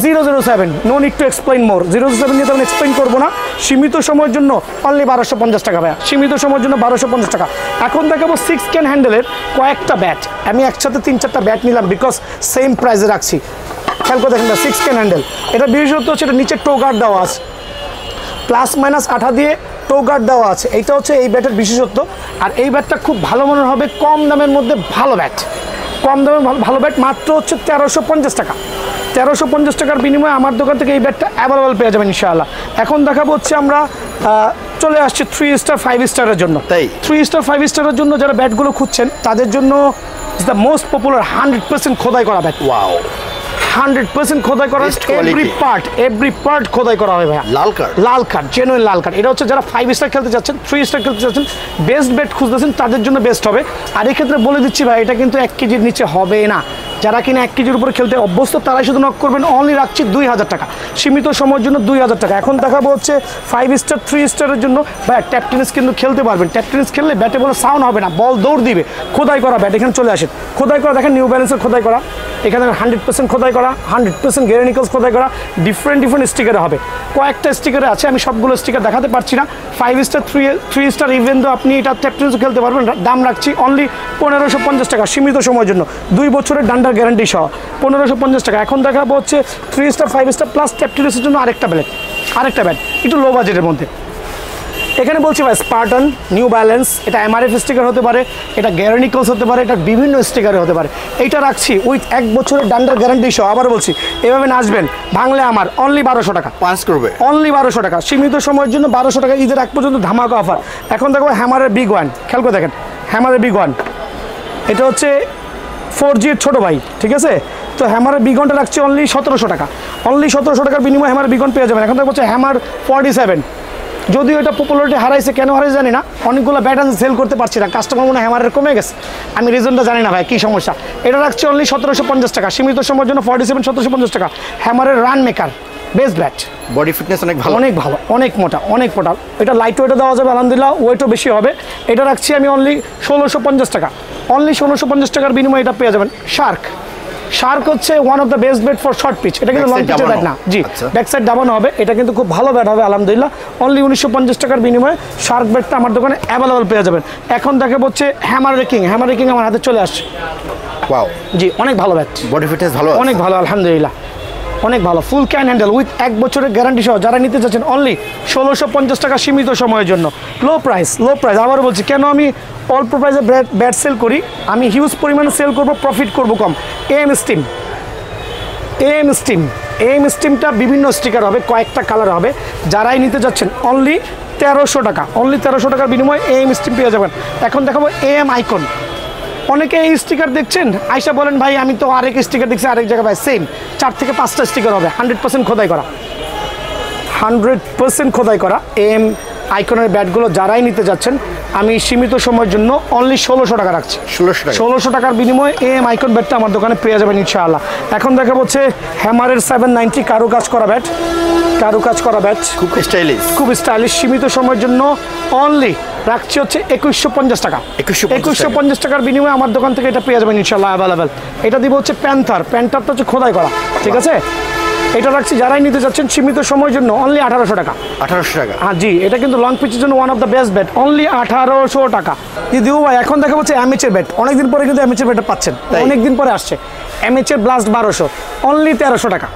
007, নো নিড টু এক্সপ্লেইন মোর। 007 নিয়ে তেমন এক্সপ্লেইন করবো না, সীমিত সময়ের জন্য অনলি 1250 টাকা ভাইয়া, সীমিত সময়ের জন্য 1250 টাকা। এখন দেখাবো 6 ক্যান হ্যান্ডেলের কয়েকটা ব্যাট, আমি একসাথে 3-4টা ব্যাট নিলাম বিকজ সেম প্রাইসে রাখছি। খেয়াল করে দেখেন 6 ক্যান হ্যান্ডেল, এটা বিশেষত হচ্ছে এটা নিচে টো গার্ড দেওয়া আছে, প্লাস মাইনাস 8 দিয়ে টো গার্ড দেওয়া আছে, এইটা হচ্ছে এই ব্যাটের বিশেষত্ব। আর এই ব্যাটটা খুব ভালো মানের হবে, কম দামের মধ্যে ভালো ব্যাট, কম দামে ভালো ব্যাট মাত্র হচ্ছে 1350 টাকা। 1350 টাকার বিনিময়ে আমার দোকান থেকে এই ব্যাটটা অ্যাভেলেবল পেয়ে যাবেন ইনশাআল্লাহ। এখন দেখাবো হচ্ছে আমরা চলে আসছি 3 স্টার 5 স্টারের জন্য। 3 স্টার 5 স্টারের জন্য যারা ব্যাটগুলো খুঁজছেন তাদের জন্য ইজ দ্য মোস্ট পপুলার 100% খোদাই করা ব্যাট। ওয়াও, 100% খোদাই করা, এভরি পার্ট খোদাই করা হয় ভাইয়া। লাল কাঠ জেনুইন লাল কাঠ। এটা হচ্ছে যারা 5 স্টার খেলতে যাচ্ছেন, 3 স্টার খেলতে যাচ্ছেন, বেস্ট ব্যাট খুঁজতেছেন তাদের জন্য বেস্ট হবে। আর এক্ষেত্রে বলে দিচ্ছি ভাই, এটা কিন্তু 1 কেজির নিচে হবে না। যারা কিনা 1 কেজির উপরে খেলতে অভ্যস্ত তারাই শুধু নক করবেন। অনলি রাখছি 2000 টাকা সীমিত সময়ের জন্য, 2000 টাকা। এখন দেখাবো হচ্ছে 5 স্টার 3 স্টারের জন্য ভাই ট্যাপ টেনিস কিন্তু খেলতে পারবেন। ট্যাপ টেনিস খেললে ব্যাটে বলে সাউন্ড হবে না, বল দৌড় দিবে। খোদাই করা ব্যাট, এখানে চলে আসেন। খোদাই করা দেখেন, নিউ ব্যালেন্সের খোদাই করা, এখানে 100% খোদাই করা, 100% গ্যারানিকলস খোদাই করা, ডিফারেন্ট স্টিকারে হবে। কয়েকটা স্টিকারে আছে, আমি সবগুলো স্টিকার দেখাতে পারছি না। 5 স্টার 3 স্টার ইভেন তো আপনি এটা ট্যাপ টেনিসও খেলতে পারবেন। দাম রাখছি অনলি 1550 টাকা সীমিত সময়ের জন্য, 2 বছরের ডান্ডার গ্যারান্টি সহ 1550 টাকা। এখন দেখাবো হচ্ছে 3 স্টার 5 স্টার প্লাস ট্যাপ টেনিসের জন্য আরেকটা ব্যাট একটু লো বাজেটের মধ্যে। এখানে বলছি ভাই স্পার্টন, নিউ ব্যালেন্স, এটা MRF স্টিকার হতে পারে, এটা গ্যারানিকলস হতে পারে, এটা বিভিন্ন স্টিকারে হতে পারে। এইটা রাখছি উইথ 1 বছরের ডান্ডার গ্যারান্টি সহ। আবার বলছি এভাবে নাচবেন ভাঙলে আমার অনলি 1200 টাকা পাঁচ করবে, অনলি 1200 টাকা সীমিত সময়ের জন্য, 1200 টাকা ঈদের এক পর্যন্ত ধামাকা অফার। এখন দেখো হ্যামারের বিগ ওয়ান, খেয়াল করে দেখেন হ্যামারের বিগ ওয়ান, এটা হচ্ছে 4G এর ছোটো ভাই, ঠিক আছে। তো হ্যামারের বিগ ওয়ানটা রাখছি অনলি 1700 টাকা, অনলি 1700 টাকার বিনিময়ে হ্যামার বিগ ওয়ান পেয়ে যাবেন। এখন দেখো হচ্ছে হ্যামার 47, যদিও এটা পপুলারিটি হারাইছে, কেন হারাইছে জানি না। অনেকগুলো ব্যাট সেল করতে পারছি না, কাস্টমার মনে হয় হ্যামারের কমে গেছে, আমি রিজনটা জানি না ভাই কী সমস্যা। এটা রাখছি অনলি 1750 টাকা সীমিত সময়ের জন্য, 47 1750 টাকা। হ্যামারের run maker best bat, body fitness অনেক ভালো, অনেক মোটা। এটা লাইট ওয়েটও দেওয়া যাবে আলহামদুলিল্লাহ, ওয়েটও বেশি হবে। এটা রাখছি আমি অনলি 1650 টাকা, অনলি 1650 টাকার বিনিময়ে এটা পেয়ে যাবেন। শার্ক হচ্ছে one of the best bat for short pitch, এটা কিন্তু লং পিচের ব্যাট না জি, ব্যাক সাইড দাবানো হবে, এটা কিন্তু খুব ভালো ব্যাট হবে আলহামদুলিল্লাহ। অনলি 1950 টাকার বিনিময়ে শার্ক ব্যাটটা আমার দোকানে অ্যাভেলেবল পেয়ে যাবেন। এখন দেখা হচ্ছে হ্যামার রেকিং আমার হাতে চলে আসছে। ওয়াও, জি অনেক ভালো ব্যাট, বডি ফিটনেস ভালো, অনেক ভালো আলহামদুলিল্লাহ। অনেক ভালো ফুল ক্যান হ্যান্ডেল উইথ 1 বছরের গ্যারান্টি সহ যারা নিতে চাচ্ছেন অনলি 1650 টাকা সীমিত সময়ের জন্য লো প্রাইস আবারও বলছি কেন আমি অল্প প্রাইসে ব্যাট সেল করি আমি হিউজ পরিমাণে সেল করব প্রফিট করব কম এম স্টিমটা বিভিন্ন স্টিকার হবে কয়েকটা কালার হবে যারাই নিতে যাচ্ছেন অনলি 1300 টাকার বিনিময়ে এম স্টিম পেয়ে যাবেন এখন দেখাবো এম আইকন অনেকে এই স্টিকার দেখছেন আয়শা বলেন ভাই আমি তো আরেক স্টিকার দেখছি আরেক জায়গায় ভাই সেম 4 থেকে 5টা স্টিকার হবে 100% খোদাই করা এম আইকনের ব্যাটগুলো যারাই নিতে যাচ্ছেন আমি সীমিত সময়ের জন্য অনলি 1600 টাকা রাখছি 1600 টাকার বিনিময়ে এম আইকন ব্যাটটা আমার দোকানে পেয়ে যাবেন ইনশাআল্লাহ এখন দেখা হচ্ছে হ্যামারের 790 কারুকাজ করা ব্যাট খুব স্টাইলিশ সীমিত সময়ের জন্য অনলি রাখছি হচ্ছে 2150 টাকা 2150 টাকার বিনিময়ে আমার দোকান থেকে এটা পেয়ে যাবেন ইনশাআল্লাহ অ্যাভেলেবেল এটা দিব হচ্ছে প্যান্থারটা হচ্ছে খোদাই করা ঠিক আছে এটা রাখছি যারাই নিতে যাচ্ছেন সীমিত সময়ের জন্য অনলি 1800 টাকা হ্যাঁ জি এটা কিন্তু লং পিচের জন্য one of the best bat only 1800 টাকা দিদিও ভাই এখন দেখা হচ্ছে অ্যামেচার ব্যাট অনেকদিন পরে কিন্তু অ্যামেচার ব্যাটটা পাচ্ছেন অনেকদিন পরে আসছে অ্যামেচার ব্লাস্ট 1200 অনলি 1300 টাকা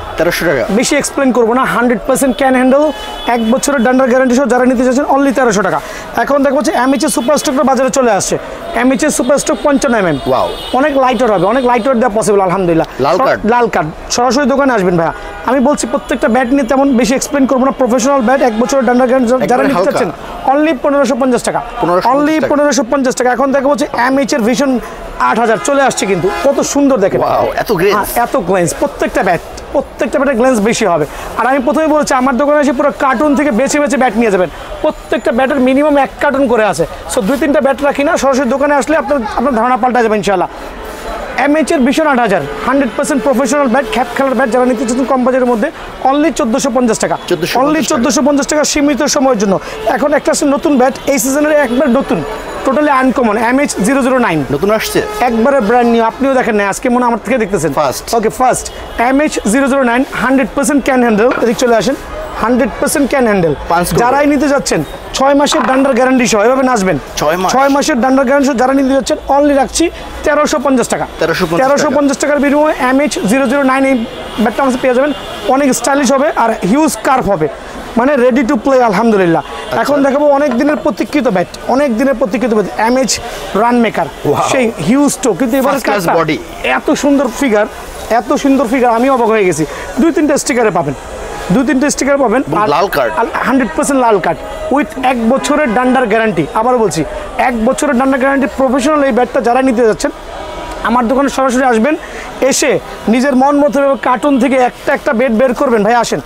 বেশি এক্সপ্লেন করবো না 100% ক্যান হ্যান্ডেল 1 বছরের ডান্ডার গ্যারান্টি সহ যারা নিতে চাচ্ছেন অনলি 1300 টাকা এখন দেখো হচ্ছে অ্যামেচার সুপার স্টকটা বাজারে চলে আসছে অ্যামেচার সুপার স্টক 55 ওয়াও অনেক লাইটার হবে অনেক লাইটার দেওয়া পসিবল আলহামদুলিল্লাহ লাল কার্ড সরাসরি দোকানে আসবেন ভাইয়া আমি বলছি প্রত্যেকটা ব্যাট নিয়ে তেমন বেশি এক্সপ্লেন করবো না প্রফেশনাল ব্যাট 1 বছরের ডান্ডার গ্যারান্টি যারা নিতে চাচ্ছেন অনলি 1550 টাকা অনলি 1550 টাকা এখন দেখো হচ্ছে অ্যামেচার ভিশন 8000 চলে আসছে কিন্তু কত সুন্দর দেখেন এত গ্লেন্স প্রত্যেকটা ব্যাটের গ্লেন্স বেশি হবে আর আমি প্রথমে বলছি আমার দোকানে এসে পুরো কার্টুন থেকে বেছে ব্যাট নিয়ে যাবেন প্রত্যেকটা ব্যাটের মিনিমাম 1 কার্টুন করে আছে সো 2-3টা ব্যাট রাখি না সরাসরি দোকানে আসলে আপনার ধারণা পাল্টা যাবে ইনশাআল্লাহ এমএচের ভিশন 8000 100% প্রফেশনাল ব্যাট খ্যাপ খেলার ব্যাট যারা নিতে চাচ্ছেন কম বাজেটের মধ্যে অনলি 1450 টাকা অনলি 1450 টাকা সীমিত সময়ের জন্য এখন একটা আছে নতুন ব্যাট এই সিজনের একবার নতুন টোটালি আনকমন MH 009 নতুন আসছে একবারে ব্র্যান্ড নিউ আপনিও দেখেন না আজকে মনে আমার থেকে দেখতেছেন ফার্স্ট MH 009 100% ক্যান হ্যান্ডেল এদিকে চলে আসেন 100% ক্যান হ্যান্ডেল যারাই নিতে যাচ্ছেন 6 মাসের ডান্ডার গ্যারান্টি সহ এভাবে নাচবেন 6 মাসের ডান্ডার গ্যারান্টি যারা নিতে যাচ্ছেন অনলি রাখছি 1350 টাকা 1350 টাকার বিনিময়ে MH 009 এই ব্যাটটা আমাদের পেয়ে যাবেন অনেক স্টাইলিশ হবে আর হিউজ কার্ভ হবে মানে রেডি টু প্লে আলহামদুলিল্লাহ এখন দেখাবো অনেক দিনের প্রতীক্ষিত ব্যাট MH রান মেকার সেই হিউজ টো কিন্তু এবারে বডি এত সুন্দর ফিগার আমি অবাক হয়ে গেছি 2-3টা স্টিকারে পাবেন 2-3টা স্টিকার পাবেন লাল কার্ড 100% লাল কার্ড উইথ 1 বছরের ডান্ডার গ্যারান্টি আবার বলছি 1 বছরের ডান্ডার গ্যারান্টি প্রফেশনাল এই ব্যাটটা যারা নিতে যাচ্ছেন আমার দোকানে সরাসরি আসবেন এসে নিজের মন মতো কার্টুন থেকে একটা ব্যাট বের করবেন ভাই আসেন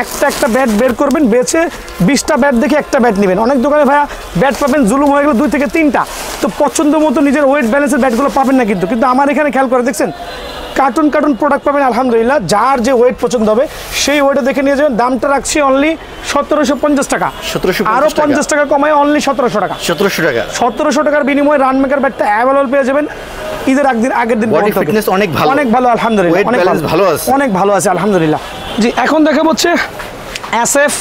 একটা ব্যাট বের করবেন বেছে 20টা ব্যাট দেখে একটা ব্যাট নেবেন অনেক দোকানে ভাইয়া ব্যাট পাবেন জুলুম হয়ে গেল 2 থেকে 3টা তো পছন্দ মতো নিজের ওয়েট ব্যালেন্সের ব্যাটগুলো পাবেন না কিন্তু আমার এখানে খেয়াল করে দেখছেন কার্টুন প্রোডাক্ট পাবেন আলহামদুলিল্লাহ যার যে ওয়েট পছন্দ হবে সেই ওয়েটে দেখে নিয়ে যাবেন দামটা রাখছি অনলি 1750 টাকা আরো 50 টাকা কমায় অনলি 1700 টাকার বিনিময়ে রান মেকার ব্যাটটা অ্যাভেলেবল পেয়ে যাবেন ঈদের আগের দিন বডি ফিটনেস অনেক ভালো আলহামদুলিল্লাহ অনেক ভালো আছে আলহামদুলিল্লাহ জি এখন দেখাবো হচ্ছে SF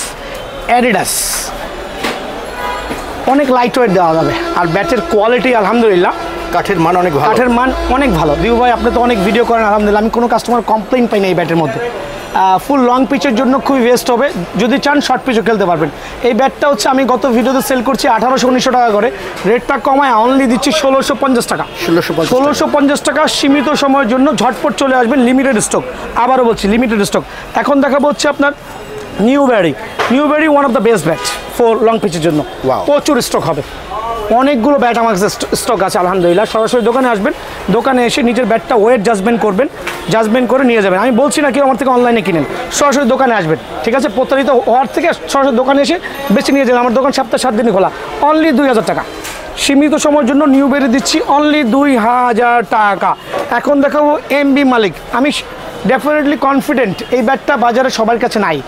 অ্যাডিডাস অনেক লাইট ওয়েট দেওয়া যাবে আর ব্যাটের কোয়ালিটি আলহামদুলিল্লাহ কাঠের মান অনেক ভালো দিউ ভাই আপনি তো অনেক ভিডিও করেন আলহামদুলিল্লাহ আমি কোনো কাস্টমার কমপ্লেইন পাই না এই ব্যাটের মধ্যে ফুল লং পিচের জন্য খুবই বেস্ট হবে যদি চান শর্ট পিচও খেলতে পারবেন এই ব্যাটটা হচ্ছে আমি গত ভিডিওতে সেল করছি 1800-1900 টাকা করে রেটটা কমায় অনলি দিচ্ছি 1650 টাকা 1650 টাকা সীমিত সময়ের জন্য ঝটপট চলে আসবেন লিমিটেড স্টক আবারও বলছি লিমিটেড স্টক এখন দেখাবো হচ্ছে আপনার Newbury one of the best bat for long পিচের জন্য প্রচুর স্টক হবে অনেকগুলো ব্যাট আমার কাছে স্টক আছে আলহামদুলিল্লাহ সরাসরি দোকানে আসবেন দোকানে এসে নিজের ব্যাটটা ওয়েট জাজমেন্ট করে নিয়ে যাবেন আমি বলছি না কেউ আমার থেকে অনলাইনে কিনেন সরাসরি দোকানে আসবেন ঠিক আছে প্রতারিত হওয়ার থেকে সরাসরি দোকানে এসে বেশি নিয়ে যাবেন আমার দোকান সপ্তাহে 7 দিনই খোলা অনলি 2000 টাকা সীমিত সময়ের জন্য নিউবেরি দিচ্ছি অনলি 2000 টাকা এখন দেখাবো MB মালিক আমি ডেফিনেটলি কনফিডেন্ট এই ব্যাটটা বাজারে সবার কাছে নাই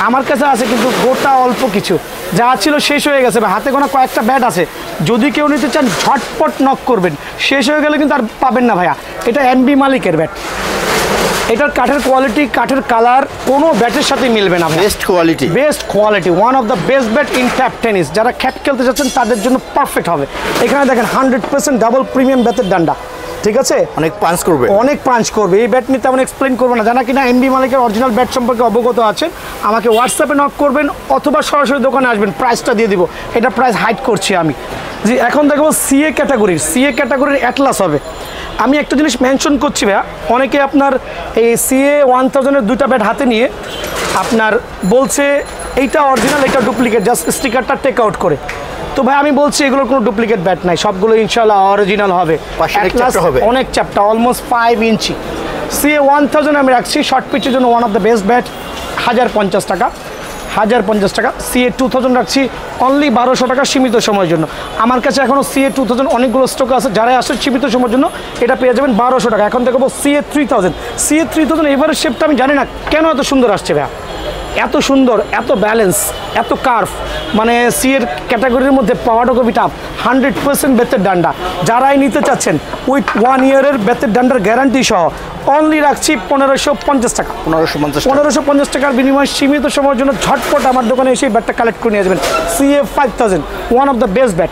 আমার কাছে আছে কিন্তু গোটা অল্প কিছু যা ছিল শেষ হয়ে গেছে বা হাতে গোনা কয়েকটা ব্যাট আছে যদি কেউ নিতে চান ঝটপট নক করবেন শেষ হয়ে গেলে কিন্তু আর পাবেন না ভাইয়া এটা MB মালিকের ব্যাট এটার কাঠের কোয়ালিটি কাঠের কালার কোনো ব্যাটের সাথে মিলবে না best quality one of the best bat in cap tennis যারা ক্যাপ খেলতে যাচ্ছেন তাদের জন্য পারফেক্ট হবে এখানে দেখেন 100% ডাবল প্রিমিয়াম ব্যাটের ডান্ডা ঠিক আছে, অনেক পাঞ্চ করবে, অনেক পাঞ্চ করবে। এই ব্যাট নিয়ে তেমন এক্সপ্লেন করবো না, যারা কিনা এমবি মালিকের অরিজিনাল ব্যাট সম্পর্কে অবগত আছেন আমাকে হোয়াটসঅ্যাপে নক করবেন অথবা সরাসরি দোকানে আসবেন, প্রাইসটা দিয়ে দিব। এটা প্রাইস হাইড করছি আমি। জি, এখন দেখবো সিএ ক্যাটাগরির অ্যাটলাস হবে। আমি একটা জিনিস মেনশন করছি ভাইয়া, অনেকে আপনার এই সিএ 1000-এর দুইটা ব্যাট হাতে নিয়ে আপনার বলছে এইটা অরিজিনাল এইটা ডুপ্লিকেট, জাস্ট স্টিকারটা টেক আউট করে। তো ভাই আমি বলছি এগুলোর কোনো ডুপ্লিকেট ব্যাট নাই, সবগুলো ইনশাআল্লাহ অরিজিনাল হবে। অনেক চ্যাপ্টা, অলমোস্ট 5 ইঞ্চি। সিএ 1000 আমি রাখছি শর্ট পিচের জন্য one of the best bat, 1050 টাকা। সিএ 2000 রাখছি অনলি 1200 টাকা সীমিত সময়ের জন্য। আমার কাছে এখনও সিএ 2000 অনেকগুলো স্টক আছে, যারাই আসে সীমিত সময়ের জন্য এটা পেয়ে যাবেন 1200 টাকা। এখন দেখবো সিএ 3000 এবারের শেপটা আমি জানি না কেন এত সুন্দর আসছে ভাইয়া, এত সুন্দর, এত ব্যালেন্স, এত কার্ভ, মানে সিএর ক্যাটাগরির মধ্যে পাওয়াটা খুবই টাফ। 100% বেতের ডান্ডা, যারাই নিতে চাচ্ছেন উইথ 1 ইয়ারের বেতের ডান্ডার গ্যারান্টি সহ অনলি রাখছি 1550 টাকা। 1550 টাকার বিনিময়ে সীমিত সময়ের জন্য ঝটপট আমার দোকানে এসে ব্যাটটা কালেক্ট করে নিয়ে যাবেন। CA 5000 one of the best bat,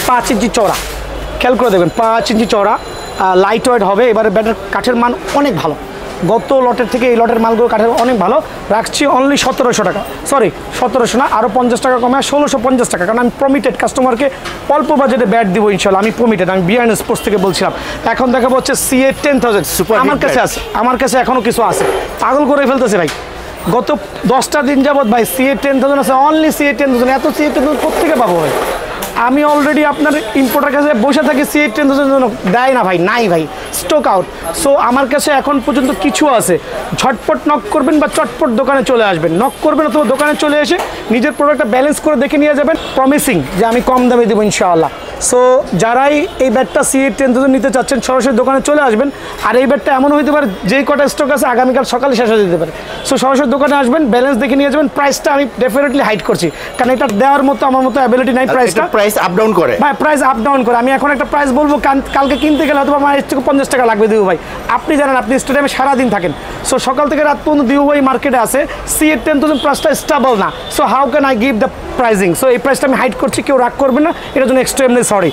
5 ইঞ্চি চওড়া, খেয়াল করে দেখবেন 5 ইঞ্চি চওড়া, লাইট ওয়েট হবে। এবারে ব্যাটের কাঠের মান অনেক ভালো, গত লটের থেকে এই লটের মালগুলো কাঠের অনেক ভালো। রাখছি অনলি 1700 টাকা, সরি 1700 না, আরও 50 টাকা কমে 1650 টাকা। কারণ আমি প্রমিটেড কাস্টমারকে অল্প বাজেটে ব্যাট দিব ইনশাল্লাহ, আমি প্রমিটেড, আমি বিআইএন স্পোর্টস থেকে বলছিলাম। এখন দেখাবো হচ্ছে সিএ 10000 আমার কাছে আছে, আমার কাছে এখনও কিছু আছে, পাগল করে ফেলতেছে ভাই। গত 10টা দিন যাবত ভাই সিএ 10000 আছে, অনলি সিএ 10000। এত সিএ 10000 কোথেকে পাবো ভাই? আমি অলরেডি আপনার ইম্পোর্টার কাছে বসে থাকি, সিএ 10000 জন্য দেয় না ভাই, নাই ভাই, স্টক আউট। সো আমার কাছে এখন পর্যন্ত কিছু আছে, ঝটপট নক করবেন বা চটপট দোকানে চলে আসবেন। নক করবেন অথবা দোকানে চলে এসে নিজের প্রোডাক্টটা ব্যালেন্স করে দেখে নিয়ে যাবেন, প্রমিসিং যে আমি কম দামে দেবো ইনশাআল্লাহ। সো যারাই এই ব্যাটটা সিএ 10000 নিতে চাচ্ছেন সরাসরি দোকানে চলে আসবেন। আর এই ব্যাটটা এমন হতে পারে যেই কটা স্টক আছে আগামীকাল সকালে শেষ হয়ে যেতে পারে। সো সরাসরি দোকানে আসবেন, ব্যালেন্স দেখে নিয়ে যাবেন। প্রাইসটা আমি ডেফিনেটলি হাইড করছি, কারণ এটা দেওয়ার মতো আমার মতো অ্যাবিলিটি নাই। প্রাইস আপ ডাউন করে ভাই, প্রাইস আপ ডাউন করে। আমি এখন একটা প্রাইস বলবো, কালকে কিনতে গেলে হয়তো আমার 50 টাকা লাগবে দিবু ভাই। আপনি জানেন আপনি স্টেডিয়ামে সারাদিন থাকেন, সো সকাল থেকে রাত পর্যন্ত দিবু ভাই মার্কেটে আছে। সিএ 10000 প্রাইসটা স্টেবল না, so how can I give the pricing? So এই প্রাইসটা আমি হাইড করছি, কেউ রাগ করবে না, এটার জন্য এক্সট্রিমলি সরি।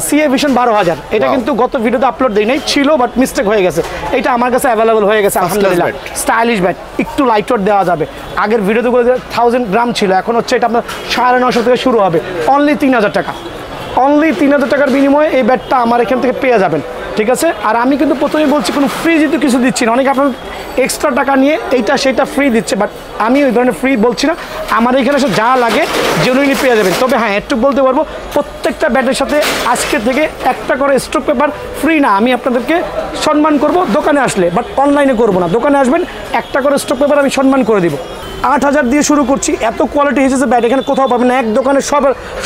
সিএ ভিশন 12000, এটা কিন্তু গত ভিডিওতে আপলোড দিই নাই, ছিল বাট মিস্টেক হয়ে গেছে। এটা আমার কাছে অ্যাভেলেবল হয়ে গেছে আলহামদুলিল্লাহ। স্টাইলিশ ব্যাট, একটু লাইট ওয়েট দেওয়া যাবে। আগের ভিডিওতে 1000 গ্রাম ছিল, এখন হচ্ছে এটা আপনার 950 থেকে শুরু হবে, অনলি 3000 টাকা। অনলি 3000 টাকার বিনিময়ে এই ব্যাটটা আমার এখান থেকে পেয়ে যাবেন, ঠিক আছে। আর আমি কিন্তু প্রথমেই বলছি কোনো ফ্রি যেহেতু কিছু দিচ্ছি না, অনেকে আপনার এক্সট্রা টাকা নিয়ে এইটা সেটা ফ্রি দিচ্ছে, বাট আমি ওই ধরনের ফ্রি বলছি না। আমার এখানে এসে যা লাগে জেনুইনলি পেয়ে যাবেন। তবে হ্যাঁ, একটু বলতে পারবো প্রত্যেকটা ব্যাটের সাথে আজকে থেকে একটা করে স্ট্রোক পেপার ফ্রি না। আমি আপনাদেরকে সম্মান করব দোকানে আসলে, বাট অনলাইনে করবো না। দোকানে আসবেন, একটা করে স্ট্রোক পেপার আমি সম্মান করে দিব। 8000 দিয়ে শুরু করছি, এত কোয়ালিটি এইচএস ব্যাট এখানে কোথাও পাবেন না, এক দোকানে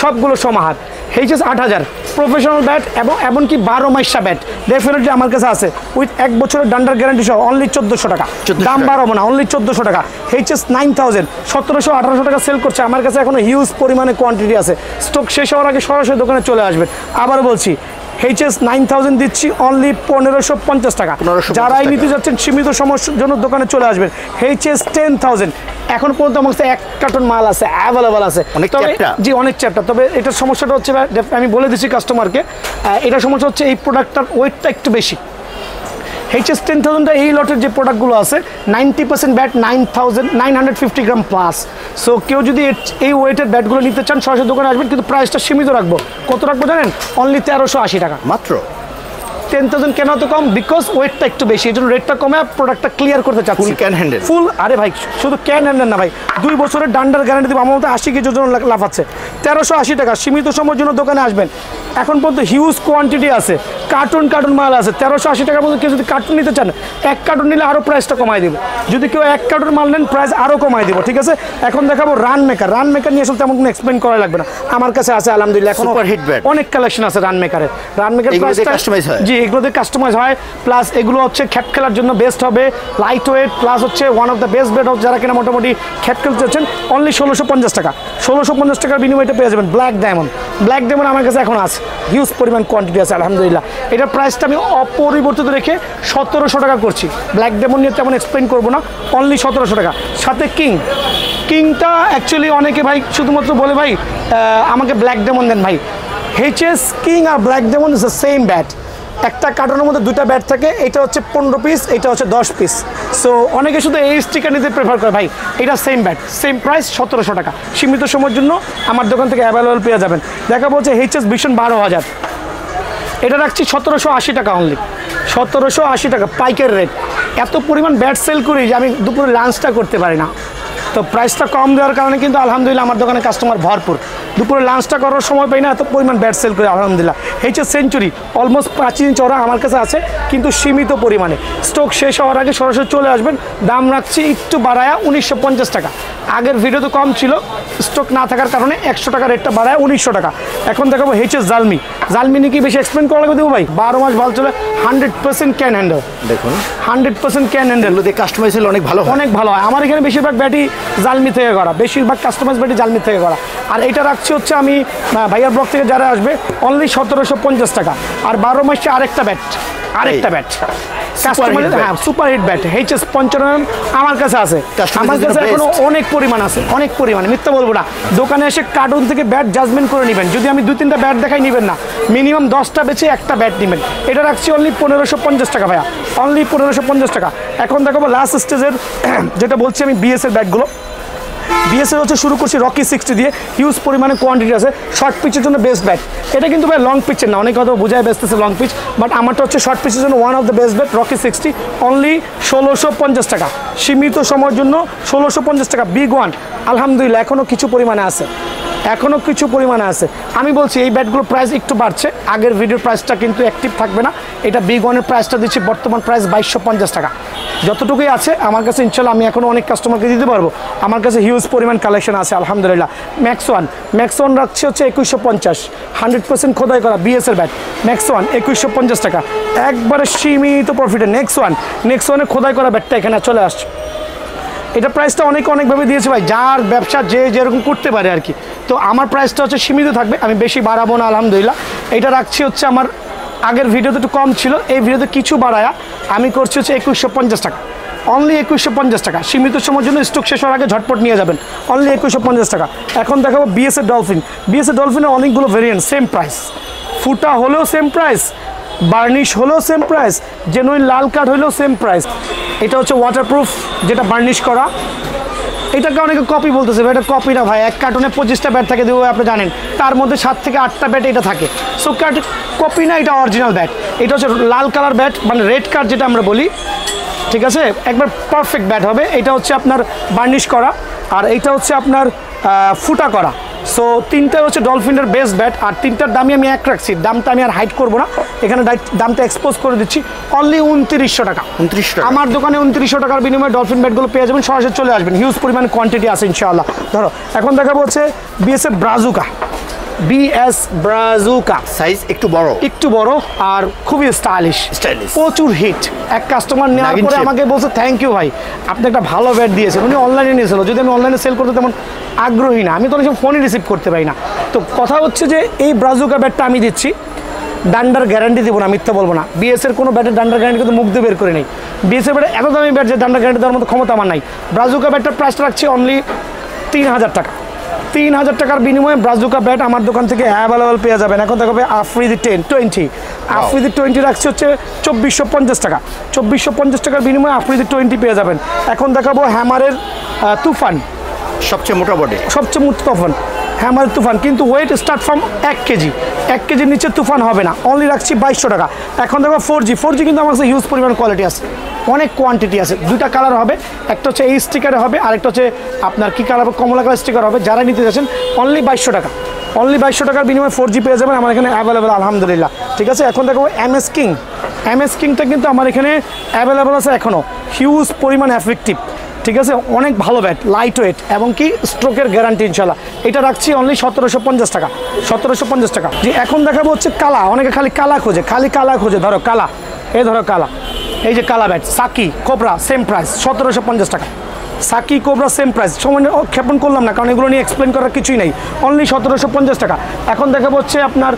সবগুলো সমাহার। এইচএস 8000 প্রফেশনাল ব্যাট এবং এমনকি 12 মাইশা ব্যাট ডেফিনেটলি আমার কাছে আছে উইথ 1 বছরের ডান্ডার গ্যারান্টি সহ, অনলি 1400 টাকা। দাম বাড়াবো না, অনলি 1400 টাকা। এইচএস 9000 1700-1800 টাকা সেল করছে, আমার কাছে এখনো হিউজ পরিমাণে কোয়ান্টিটি আছে। স্টক শেষ হওয়ার আগে সরাসরি দোকানে চলে আসবেন। আবার বলছি, এইচএস 9000 দিচ্ছি অনলি 1550 টাকা। যারাই নিতে যাচ্ছেন সীমিত সময়ের জন্য দোকানে চলে আসবেন। এইচএস 10000 এখন পর্যন্ত আমার কাছে 1 কার্টন মাল আছে, অ্যাভেলেবল আছে। জি, অনেক চ্যাপ্টার। তবে এটার সমস্যাটা হচ্ছে, আমি বলে দিচ্ছি কাস্টমারকে, এটার সমস্যা হচ্ছে এই প্রোডাক্টটার ওয়েটটা একটু বেশি। এইচএস 10000 এই লটের যে প্রোডাক্টগুলো আছে 90% ব্যাট 950 গ্রাম প্লাস। সো কেউ যদি এই ওয়েটের ব্যাটগুলো নিতে চান সরাসরি দোকানে আসবেন, কিন্তু প্রাইসটা সীমিত রাখবো। কত রাখবো জানেন? অনলি 1380 টাকা মাত্র। 10000 কেন তো কম? বিকজ ওয়েটটা একটু বেশি, এই জন্য রেটটা কমে প্রোডাক্টটা ক্লিয়ার করতে চাচ্ছি। ফুল ক্যান হ্যান্ডেল, ফুল। আরে ভাই, শুধু ক্যান হ্যান্ডেল না ভাই, 2 বছরের ডান্ডার গ্যারান্টি দিব। আমার মতো 80 কেজির জন্য লাফাচ্ছে 1380 টাকা। সীমিত সময়ের জন্য দোকানে আসবেন, এখন পর্যন্ত হিউজ কোয়ান্টিটি আছে, কার্টুন মাল আছে। 1380 টাকার মধ্যে কেউ যদি কার্টুন নিতে চান, 1 কার্টুন নিলে আরও প্রাইসটা কমাই দিব। যদি কেউ 1 কার্টুন মাল নেন, প্রাইস আরও কমাই দিব, ঠিক আছে। এখন দেখাবো রান মেকার নিয়ে আসলে তেমন কোনো এক্সপ্লেন করা লাগবে না, আমার কাছে আছে আলহামদুলিল্লাহ। এখন অনেক কালেকশন আছে রান মেকারের। জি, এগুলোতে কাস্টমাইজ হয়, প্লাস এগুলো হচ্ছে খ্যাপ খেলার জন্য বেস্ট হবে, লাইট ওয়েট, প্লাস হচ্ছে one of the best bat of যারা কিনা মোটামুটি খ্যাপ খেলতে চাচ্ছেন। অনলি 1650 টাকা। 1650 টাকার বিনিময়টা পেয়ে যাবেন ব্ল্যাক ডায়মন্ড আমার কাছে এখন আছে, হিউজ পরিমাণ কোয়ান্টিটি আছে আলহামদুলিল্লাহ। এটার প্রাইসটা আমি অপরিবর্তিত রেখে 1700 টাকা করছি। ব্ল্যাক ডায়মন্ড নিয়ে তেমন এক্সপ্লেন করবো না, অনলি 1700 টাকা। সাথে কিংটা অ্যাকচুয়ালি অনেকে ভাই শুধুমাত্র বলে ভাই আমাকে ব্ল্যাক ডায়মন্ড দেন ভাই। এইচএস কিং আর Black Diamond is the same bat. একটা কার্টনের মধ্যে দুইটা ব্যাট থাকে, এটা হচ্ছে 15 পিস, এটা হচ্ছে 10 পিস। সো অনেকে শুধু এই স্টিকার নিতে প্রেফার করে। ভাই এটা সেম ব্যাট, সেম প্রাইস 1700 টাকা, সীমিত সময়ের জন্য আমার দোকান থেকে অ্যাভেলেবল পেয়ে যাবেন। দেখা বলছে HS ভিশন 12,000, এটা রাখছি 1780 টাকা অনলি, 1780 টাকা পাইকারি রেট। এত পরিমাণ ব্যাট সেল করি যে আমি দুপুরে লাঞ্চটা করতে পারি না, তো প্রাইসটা কম দেওয়ার কারণে কিন্তু আলহামদুলিল্লাহ আমার দোকানে কাস্টমার ভরপুর। দুপুরে লাঞ্চটা করার সময় পাই না, এত পরিমাণ ব্যাট সেল করি আলহামদুলিল্লাহ। HS সেঞ্চুরি অলমোস্ট 5 ইঞ্চ চওড়া আমার কাছে আছে, কিন্তু সীমিত পরিমাণে। স্টক শেষ হওয়ার আগে সরাসরি চলে আসবেন। দাম রাখছি একটু বাড়ায়া 1950 টাকা। আগের ভিডিও তো কম ছিল, স্টক না থাকার কারণে 100 টাকা রেটটা বাড়ায় 1900 টাকা। এখন দেখাবো HS জালমি। জালমি নিয়ে কি বেশি এক্সপ্লেন করা লাগবে দেবো ভাই? 12 মাস ভালো চলে, 100% ক্যান হ্যান্ডেল। দেখুন 100% ক্যান হ্যান্ডেল, এগুলো দিয়ে কাস্টমাইজ হলে অনেক ভালো হয়। অনেক ভালো হয়। আমার এখানে বেশিরভাগ ব্যাটি জালমি থেকে করা, বেশিরভাগ কাস্টমাইজ ব্যাটি জালমি থেকে করা। আর এটা রাখছি হচ্ছে আমি ভাইয়ার ব্লক থেকে যারা আসবে অনলি 1750 টাকা। আর 12 মাসে আরেকটা ব্যাট, কাস্টমার, হ্যাঁ সুপার হিট ব্যাট HS 55 আমার কাছে আছে। আমার কাছে এখনো অনেক পরিমাণ আছে, অনেক পরিমাণে, মিথ্যা বলবো না। দোকানে এসে কার্টুন থেকে ব্যাট জাজমেন্ট করে নেবেন। যদি আমি 2-3টা ব্যাট দেখাই নেবেন না, মিনিমাম 10টা বেচে একটা ব্যাট নেবেন। এটা রাখছি অনলি 1550 টাকা ভাইয়া, অনলি 1550 টাকা। এখন দেখাবো লাস্ট স্টেজের যেটা বলছি আমি BS এর ব্যাটগুলো। BS এর হচ্ছে শুরু করছি রকি 60 দিয়ে, হিউজ পরিমাণে কোয়ান্টিটি আছে। শর্ট পিচের জন্য বেস্ট ব্যাট। এটা কিন্তু ভাই লং পিচের না, অনেকে হয়তো বোঝায় বেচতেছে লং পিচ, বাট আমারটা হচ্ছে শর্ট পিচের জন্য one of the best bat Rocky 60, only 1650 টাকা। সীমিত সময়ের জন্য 1650 টাকা। বিগ ওয়ান আলহামদুলিল্লাহ এখনও কিছু পরিমাণে আছে, এখনও কিছু পরিমাণে আছে। আমি বলছি এই ব্যাটগুলোর প্রাইস একটু বাড়ছে, আগের ভিডিওর প্রাইসটা কিন্তু অ্যাক্টিভ থাকবে না। এটা বিগ ওয়ানের প্রাইসটা দিচ্ছি বর্তমান প্রাইস 2250 টাকা। যতটুকুই আছে আমার কাছে ইনশাল্লাহ আমি এখনও অনেক কাস্টমারকে দিতে পারবো। আমার কাছে হিউজ পরিমাণ কালেকশন আছে আলহামদুলিল্লাহ। ম্যাক্স ওয়ান রাখছি হচ্ছে 2150, 100% খোদাই করা BS এর ব্যাট। ম্যাক্স ওয়ান 2150 টাকা, একবারে সীমিত প্রফিটে। নেক্সট ওয়ানের খোদাই করা ব্যাটটা এখানে চলে আসছে। এটা প্রাইসটা অনেকভাবে দিয়েছে ভাই, যার ব্যবসা যে যেরকম করতে পারে আর কি। তো আমার প্রাইসটা হচ্ছে সীমিত থাকবে, আমি বেশি বাড়াবো না আলহামদুলিল্লাহ। এটা রাখছি হচ্ছে আমার আগের ভিডিওতে একটু কম ছিল, এই ভিডিওতে কিছু বাড়ায়া আমি করছি হচ্ছে 2150 টাকা, অনলি 2150 টাকা। সীমিত সময়ের জন্য, স্টক শেষ হওয়ার আগে ঝটপট নিয়ে যাবেন, অনলি 2150 টাকা। এখন দেখাবো BS এর ডলফিন। BS এর ডলফিনের অনেকগুলো ভেরিয়েন্ট, সেম প্রাইস। ফুটা হলেও সেম প্রাইস, বার্নিশ হলেও সেম প্রাইস, জেনুইন লাল কার্ড হলেও সেম প্রাইস। এটা হচ্ছে ওয়াটারপ্রুফ, যেটা বার্নিশ করা। এটাকে অনেকে কপি বলতেছে, এটা কপি না ভাই। এক কার্টুনে 25টা ব্যাট থাকে দেবো, আপনি জানেন, তার মধ্যে 7 থেকে 8টা ব্যাট এটা থাকে। সো কপি না, এটা অরিজিনাল ব্যাট। এটা হচ্ছে লাল কালার ব্যাট, মানে রেড কার্ড যেটা আমরা বলি, ঠিক আছে, একবার পারফেক্ট ব্যাট হবে। এটা হচ্ছে আপনার বার্নিশ করা, আর এইটা হচ্ছে আপনার ফুটা করা। সো তিনটা হচ্ছে ডলফিনের বেস্ট ব্যাট, আর তিনটার দামই আমি এক রাখছি। দামটা আমি আর হাইড করবো না, এখানে দামটা এক্সপোজ করে দিচ্ছি, অনলি 2900 টাকা। 29 টাকা আমার দোকানে 2900 টাকার বিনিময়ে ডলফিন ব্যাটগুলো পেয়ে যাবেন। সরাসরি চলে আসবেন, হিউজ পরিমাণ কোয়ান্টিটি আছে ইনশাআল্লাহ। ধরো এখন দেখাবো হচ্ছে BS এর ব্রাজুকা। BS ব্রাজুকা সাইজ একটু বড় আর খুবই স্টাইলিশ, প্রচুর হিট। এক কাস্টমার নেওয়ার পরে আমাকে বলছে থ্যাংক ইউ ভাই, আপনি একটা ভালো ব্যাট দিয়েছেন। উনি অনলাইনে নিয়েছিল, যদি আমি অনলাইনে সেল করতে তেমন আগ্রহী না, আমি তো অনেক ফোনই রিসিভ করতে পারি না। তো কথা হচ্ছে যে এই ব্রাজুকা ব্যাটটা আমি দিচ্ছি, ডান্ডার গ্যারান্টি দেবো না, মিথ্যা বলবো না। BS এর কোনো ব্যাটের ডান্ডার গ্যারান্টি কিন্তু মুখ দিয়ে বের করে নেই। BS এর ব্যাটে এত দামি ব্যাট যে ডান্ডার গ্যারান্টি দেওয়ার মতো ক্ষমতা আমার নাই। ব্রাজুকা ব্যাটটার প্রাইসটা রাখছি অনলি 3000 টাকা। 3000 টাকার বিনিময়ে ব্রাজুকা ব্যাট আমার দোকান থেকে অ্যাভেলেবল পেয়ে যাবেন। এখন দেখাবে আফ্রিদি 20, আফ্রিদি 20 রাখছি হচ্ছে 2450 টাকা। 2450 টাকার বিনিময়ে আফ্রিদি 20 পেয়ে যাবেন। এখন দেখাবো হ্যামারের তুফান, সবচেয়ে মোটা বডি, সবচেয়ে মোটা তুফান, হ্যামার তুফান, কিন্তু ওয়েট স্টার্ট ফ্রম 1 কেজি। 1 কেজির নিচে তুফান হবে না, অনলি রাখছি 2200 টাকা। এখন দেখো 4G কিন্তু আমার কাছে হিউজ পরিমাণ কোয়ালিটি আছে, অনেক কোয়ান্টিটি আছে। দুইটা কালার হবে, একটা হচ্ছে এই স্টিকারে হবে, আরেকটা হচ্ছে আপনার কী কালার, কমলা কালার স্টিকার হবে। যারা নিতে যাচ্ছেন অনলি 2200 টাকা, অনলি 2200 টাকার বিনিময়ে 4G পেয়ে যাবেন আমার এখানে অ্যাভেলেবেল আলহামদুলিল্লাহ। ঠিক আছে, এখন দেখো MS কিংটা কিন্তু আমার এখানে অ্যাভেলেবেল আছে এখনও, হিউজ পরিমাণ এফেক্টিভ। ঠিক আছে, অনেক ভালো ব্যাট, লাইট ওয়েট এবং কি স্ট্রোকের গ্যারান্টি ইনশাল্লাহ। এটা রাখছি অনলি 1750 টাকা, 1750 টাকা। যে এখন দেখাবো হচ্ছে কালা, অনেকে খালি কালা খোঁজে, ধরো কালা, ধরো কালা, এই যে কালা bat, Saki Cobra same price 1750 টাকা। সাকি কোবরা সেম প্রাইস, সময় ক্ষেপণ করলাম না কারণ এগুলো নিয়ে এক্সপ্লেন করার কিছুই নেই, অনলি 1750 টাকা। এখন দেখাবো হচ্ছে আপনার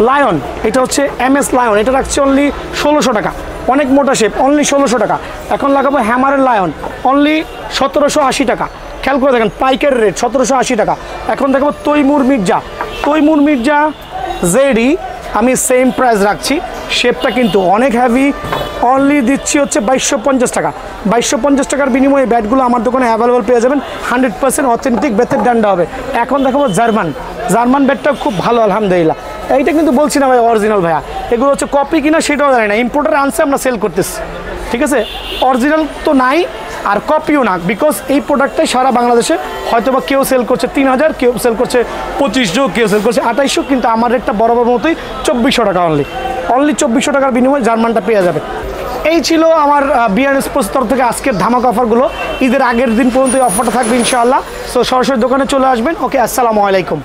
লায়ন, এটা হচ্ছে MS লায়ন, এটা রাখছি অনলি 1600 টাকা, অনেক মোটা শেপ, অনলি 1600 টাকা। এখন লাগাবো হ্যামারের লায়ন, অনলি 1780 টাকা। খেয়াল করে দেখেন পাইকারি রেট 1780 টাকা। এখন দেখাবো তৈমুর মির্জা ZE, আমি সেম প্রাইস রাখছি শেপটা কিন্তু অনেক হ্যাভি। অনলি দিচ্ছি হচ্ছে 2250 টাকা। 2250 টাকার বিনিময়ে ব্যাটগুলো আমার দোকানে অ্যাভেলেবল পেয়ে যাবেন। 100% অথেন্টিক বেতের ডান্ডা হবে। এখন দেখাবো জার্মান ব্যাটটা খুব ভালো আলহামদুলিল্লাহ। এইটা কিন্তু বলছি না ভাই অরিজিনাল ভাইয়া, এগুলো হচ্ছে কপি কিনা সেটাও জানি না, ইম্পোর্টার আনছে আমরা সেল করতেছি, ঠিক আছে। অরিজিনাল তো নাই আর কপিও না, বিকজ এই প্রোডাক্টটাই সারা বাংলাদেশে হয়তো বা কেউ সেল করছে 3000, কেউ সেল করছে 2500, কেউ সেল করছে 2800, কিন্তু আমার রেটটা বরাবর মতোই 2400 টাকা অনলি 2400 টাকার বিনিময়ে জার্মানটা পেয়ে যাবে। এই ছিল আমার বিআর স্পোর্টস তরফ থেকে আজকের ধামাকা অফারগুলো। ঈদের আগের দিন পর্যন্ত এই অফারটা থাকবে ইনশাআল্লাহ। সো সরাসরি দোকানে চলে আসবেন। ওকে, আসসালামু আলাইকুম।